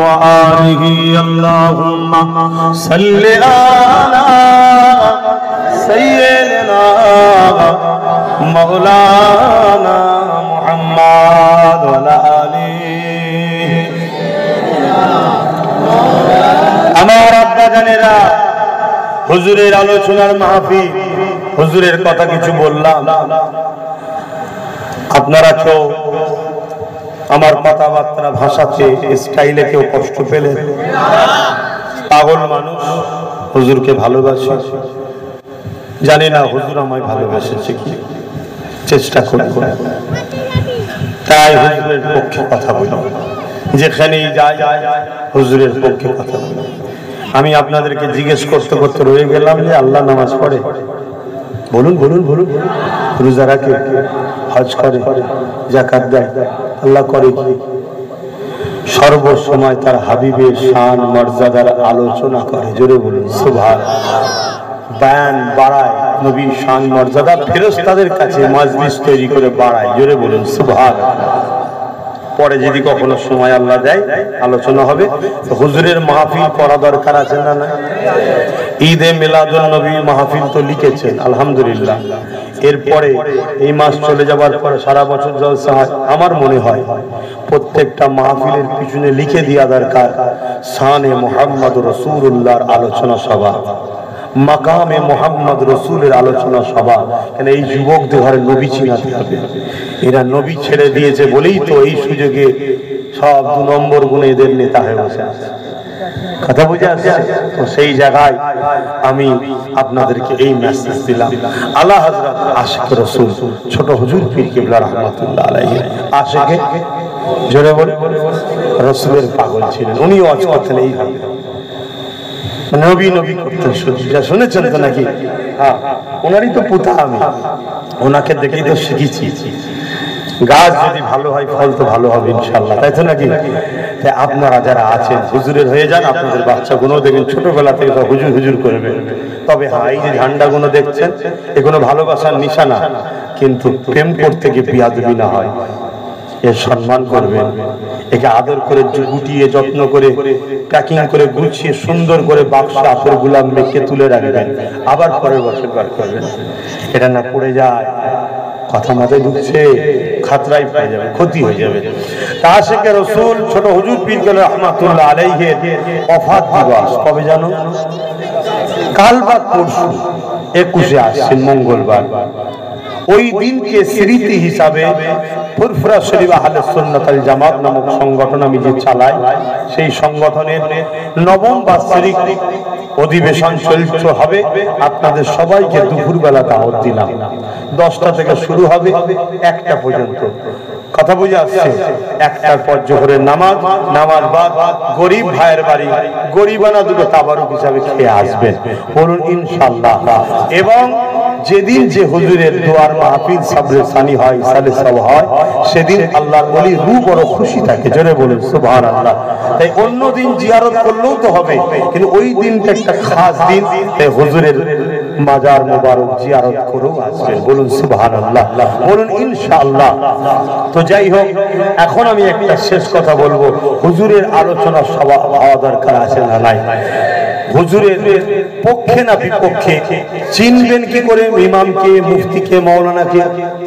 ওয়া আলিহি আল্লাহুম্মা সাল্লি আলা সাইয়্যিদিনা মাওলানা মুহাম্মদ ওয়া আলা আলিহি আমার আব্বা জানেরা হুজুরের আলোচনার মাহফিল হুজুরের কথা কিছু বললাম আপনারা কেউ আমার কথাবার্তা ভাষাতে স্টাইলে কেউ কষ্ট পেলেন পাগল মানুষ হুজুরকে ভালোবাসে জানি না হুজুর আমায় ভালোবেসেছে কি চেষ্টা করি তাই হুজুরের পক্ষে কথা বলি যেখানেই যাই হুজুরের পক্ষে কথা বলি আমি আপনাদেরকে জিজ্ঞেস করতে করতে রয়ে গেলাম যে আল্লাহ নামাজ পড়ে বলুন বলুন বলুন রোজা রাখে হজ করে যাকাত দেয় আল্লাহ করে কি সর্বসময় তার হাবিবের শান মর্যাদার আলোচনা করে জোরে বলুন সুবহানাল্লাহ বয়ান বাড়ায় নবীর শান মর্যাদা ফেরেশতাদের কাছে মাজলিস তৈরি করে বাড়ায় জোরে বলুন সুবহানাল্লাহ পরে যদি কখনো সময় আল্লাহ দেয় আলোচনা হবে তো হুজুরের মাহফিল করা দরকার আছে না না ঈদে মিলাদুন নবী মাহফিল তো লিখেছেন আলহামদুলিল্লাহ এরপরে এই মাস চলে যাবার পরে সারা বছর জলসা হয় আমার মনে হয় প্রত্যেকটা মাহফিলের পিছনে লিখে দেওয়া দরকার শানে মুহাম্মদ রাসূলুল্লাহর আলোচনা সভা মাকামে মুহাম্মদ রাসূলের আলোচনা সভা কেন এই যুবকদের ঘরে নবী চিনাতে হবে এরা নবী ছেড়ে দিয়েছে বলেই তো এই সুযোগে সব 2 নম্বর গুণে এদের নেতা হয়ে বসে আছে কথা বুঝে আসছে তো সেই জায়গায় আমি আপনাদেরকে এই মেসেজ দিলাম আলা হযরত আশিক রাসূল ছোট হুজুর পীর কিবলা রাহমাতুল্লাহ আলাইহি আশিকে জোরে বলে রাসূলের পাগল ছিলেন উনি ওয়াজ করতেন এইভাবে নবী নবী করতেন শুনেছেন তো নাকি হ্যাঁ ওনারই তো পুতা আমি ওনাকে দেখেই তো শিখেছি গাছ যদি ভালো হয় ফল তো ভালো হবে ইনশাআল্লাহ তাই তো নাকি তাই আপনারা যারা আছেন হুজুরের হয়ে যান আপনাদের বাচ্চাগুলো দেখবেন ছোটবেলা থেকে তো হুজুর হুজুর করবে তবে হ্যাঁ এই যে ঝান্ডাগুলো দেখছেন এগুলো ভালোবাসার নিশানা কিন্তু প্রেম করতে গিয়ে বিয়াদবি না হয় এর সম্মান করবেন একে আদর করে গুটিয়ে যত্ন করে প্যাকিং করে গুছিয়ে সুন্দর করে বাক্স আতর গুলাম মেখে তুলে রাখবেন আবার পরের বছর বার করবেন এটা না পড়ে যায় কথা মাথায় ঢুকছে খাতরাই পেয়ে যাবে ক্ষতি হয়ে যাবে আশিক রাসূল ছোট হুজুর পীর কিবলা রাহমাতুল্লাহ আলাইহি ওফাত দিবস কবে জানো কাল বা পরশু 21 আশ্বিন মঙ্গলবার ওই দিনকে স্মৃতি হিসাবে ফুরফুরা শরীফ আহলে সুন্নাত ওয়াল জামাত নামক সংগঠন আমি যে চালাই সেই সংগঠনের নবম বার্ষিক অধিবেশন চলছে হবে আপনাদের সবাইকে দুপুরবেলা দাওয়াত দিলাম 10টা থেকে শুরু হবে 1টা পর্যন্ত কথা বুঝে আসছে? একটার পর জোহরের নামাজ, নামাজ বাদ গরিব ভাইয়ের বাড়ি গরিবানা দুটো তাবারুক হিসাবে খেয়ে আসবেন, বলুন ইনশাআল্লাহ। এবং যেদিন যে হুজুরের দোয়ার মাহফিল সাবরে সানি হয়, সালে সব হয়, সেদিন আল্লাহর ওলি রূহ বড় খুশি থাকে, জোরে বলুন সুবহানাল্লাহ। তাই অন্য দিন জিয়ারত করলেও তো হবে, কিন্তু ওই দিনটা একটা খাস দিন, তাই হুজুরের মাজার মোবারক জিয়ারত করেও আসবেন, বলুন সুবহানাল্লাহ, বলুন ইনশাআল্লাহ। তো যাই হোক, এখন আমি একটা শেষ কথা বলবো, হুজুরের আলোচনা সভা হওয়া দরকার আছে না নাই? হুজুরের পক্ষে না বিপক্ষে চিনবেন কি করে? ইমামকে, মুফতিকে, মাওলানাকে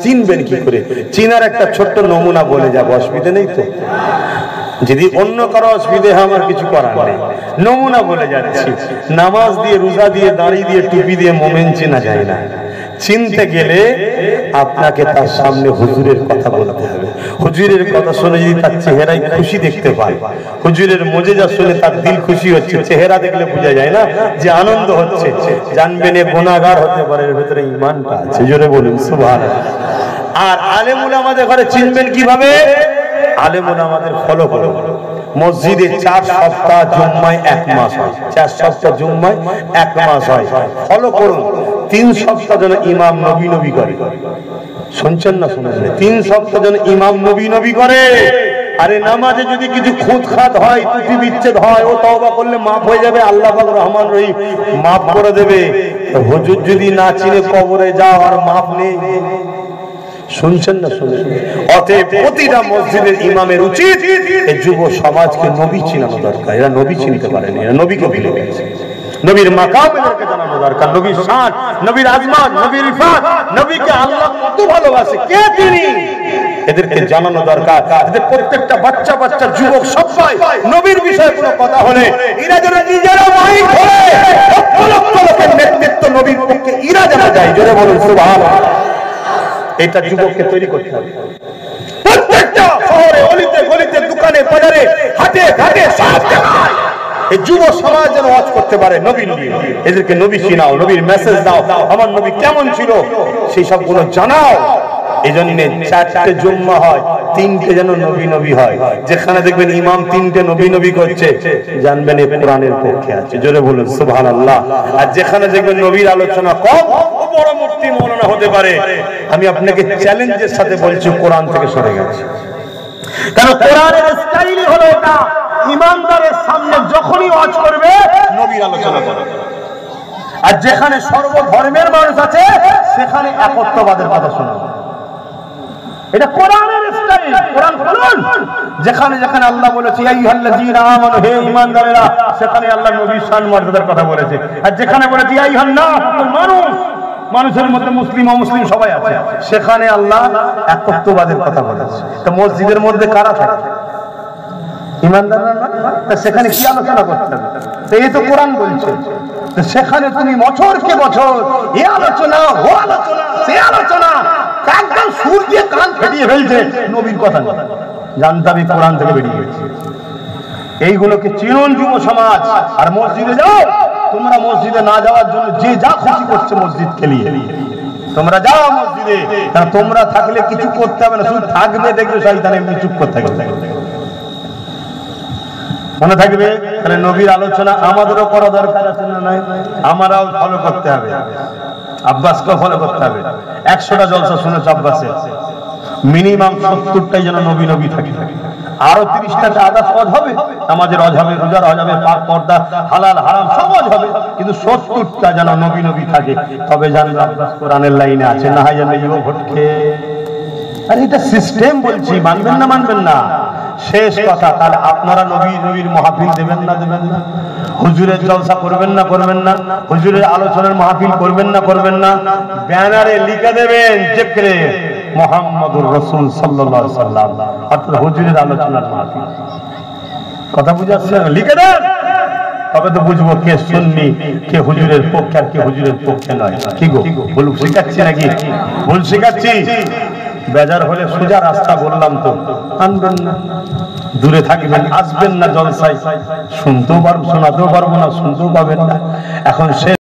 চিনবেন কি করে? চিনার একটা ছোট্ট নমুনা বলে যাবো, অসুবিধা নেই তো? যদি অন্য কারো অসুবিধা হয় আমার কিছু করার নেই, নমুনা বলে যাচ্ছি। নামাজ দিয়ে, রোজা দিয়ে, দাড়ি দিয়ে, টুপি দিয়ে মোমেন চেনা যায় না। চিনতে গেলে আপনাকে তার সামনে হুজুরের কথা বলতে হবে। হুজুরের কথা শুনে যদি তার চেহারায় খুশি দেখতে পায়, হুজুরের মুজিজা শুনে তার দিল খুশি হচ্ছে, চেহারা দেখলে বোঝা যায় না যে আনন্দ হচ্ছে, জানবেন এ গুনাহগার হতে পারে, এর ভিতরে ঈমানটা আছে, জোরে বলুন সুবহানাল্লাহ। আর আলেম উলামাদের ঘরে চিনবেন কিভাবে? আলেম উলামাদের ফলো করো। মসজিদে 4 সপ্তাহ জুম্মায় 1 মাস হয়, 4 সপ্তাহ জুম্মায় 1 মাস হয়, ফলো করুন। 3 সপ্তাহ যেন ইমাম নবী নবী করে, শুনছেন না? শুনেছেন? 3 সপ্তাহ যেন ইমাম নবী নবী করে। আরে নামাজে যদি কিছু খুঁতখাত হয়, ত্রুটি বিচ্ছেদ হয়, ও তওবা করলে মাফ হয়ে যাবে, আল্লাহ পাক রহমান রহিম মাফ করে দেবে। হুজুর যদি না চিনে কবরে যাও আর মাফ নেই, শুনছেন না? শুনছেন? অতএব প্রতিটা মসজিদের ইমামের উচিত এই যুব সমাজকে নবী চিনানো দরকার। এরা নবী চিনতে পারেনি, এরা নবীকে ভুলে গেছে। নবীর মাকাম এদেরকে জানানো দরকার, নবীর শান, নবীর আজমাত, নবীর ইফাত, নবীকে আল্লাহ কত ভালোবাসে, কে তিনি, এদেরকে জানানো দরকার। এদের প্রত্যেকটা বাচ্চা বাচ্চা যুবক সবাই নবীর বিষয়ে কোনো কথা হলে এরা যেন নিজেরা মাইক ধরে লক্ষ লক্ষ লোকের নেতৃত্ব নবীর পক্ষে এরা জানা যায়, জোরে বলুন সুবহানাল্লাহ। এটা যুবককে তৈরি করতে হবে। প্রত্যেকটা শহরে, অলিতে গলিতে, দোকানে বাজারে, হাটে ঘাটে সব জায়গায় এই যুব সমাজ যেন ওয়াজ করতে পারে নবী নবী। এদেরকে নবী চিনাও, নবীর মেসেজ দাও, আমার নবী কেমন ছিল সেই সবগুলো জানাও। এই জন্য 4টে জুম্মা হয়, 3টে যেন নবী নবী হয়। যেখানে দেখবেন ইমাম 3টে নবী নবী করছে, জানবেন এই কোরআনের পক্ষে আছে, জোরে বলুন সুবহানাল্লাহ। আর যেখানে দেখবেন নবীর আলোচনা কম, ও বড় মুফতি মাওলানা হতে পারে। আমি আপনাকে চ্যালেঞ্জের সাথে বলছি, কোরআন থেকে সরে গেছে। কারণ কোরআনের স্টাইলই হলো এটা, ইমানদারের সামনে যখনই ওয়াজ করবে নবীর আলোচনা করবে। আর যেখানে সর্বধর্মের মানুষ আছে সেখানে একত্ববাদের কথা শোনাবে। এটা কোরআনের স্টাইল। কোরআন খুলুন, যেখানে যেখানে আল্লাহ বলেছে ইয়া আইয়ুহাল্লাযীনা আমানু, হে ঈমানদারেরা, সেখানে আল্লাহ নবীর শান মর্যাদার কথা বলেছে। আর যেখানে বলেছে ইয়া আইয়ুহান নাস, মানুষ, মানুষের মধ্যে মুসলিম অমুসলিম সবাই আছে, সেখানে আল্লাহ একত্ববাদের কথা বলেছে। তো মসজিদের মধ্যে কারা থাকে? ঈমানদাররা না? সেখানে কি আলোচনা করতে হবে? এই তো কোরআন বলছে। সেখানে তুমি বছরকে বছর এ আলোচনা, ও আলোচনা, সে আলোচনা, একদম সুর দিয়ে কান ফেটিয়ে ফেলছে, নবীর কথা জানতে হবে কোরআন থেকে বেরিয়ে গেছে। এইগুলোকে চিনুন যুব সমাজ। আর মসজিদে যাও, তোমরা মসজিদে না যাওয়ার জন্য যে যা খুশি করছে মসজিদ খেলিয়ে, তোমরা যাও মসজিদে, কারণ তোমরা থাকলে কিছু করতে হবে না, শুধু থাকবে, দেখবে শয়তান এমনি চুপ করতে থাকবে। মনে থাকবে। তাহলে নবীর আলোচনা আমাদেরও করা দরকার আছে না নাই? আমরাও ফলো করতে হবে, আব্বাসকেও ফলো করতে হবে। 100টা জলসা শুনেছ আব্বাসে, মিনিমাম 70টাই যেন নবী নবী থাকে। আরো 30টাতে আদাস অজ হবে, নামাজের অজ হবে, রোজার অজ হবে, পাক পর্দা, হালাল হারাম সব অজ হবে, কিন্তু 70টা যেন নবী নবী থাকে। তবে জানবে আব্বাস কোরআনের লাইনে আছে, না হয় জানবে ইও ভটকে। আর এটা সিস্টেম বলছি, মানবেন না? মানবেন না? শেষ কথা, তাহলে আপনারা নবীর মাহফিল দেবেন না? দেবেন না? হুজুরের জলসা করবেন না? করবেন না? হুজুরের আলোচনার মাহফিল করবেন না? করবেন না? ব্যানারে লিখে দেবেন জিক্রে মুহাম্মদুর রাসূল সাল্লাল্লাহু আলাইহি ওয়াসাল্লাম, অর্থাৎ হুজুরের আলোচনার মাহফিল। কথা বুঝাচ্ছেন? লিখে দেন, তবে তো বুঝবো কে সুন্নি, কে হুজুরের পক্ষে আর কে হুজুরের পক্ষে নয়। কি গো, ভুল শেখাচ্ছি নাকি? ভুল শেখাচ্ছি? বেজার হলে সোজা রাস্তা বললাম তো, আনবেন না, দূরে থাকবেন, আসবেন না জলসায়, শুনতেও পারবো, শোনাতেও পারবো না, শুনতেও পাবেন না। এখন সে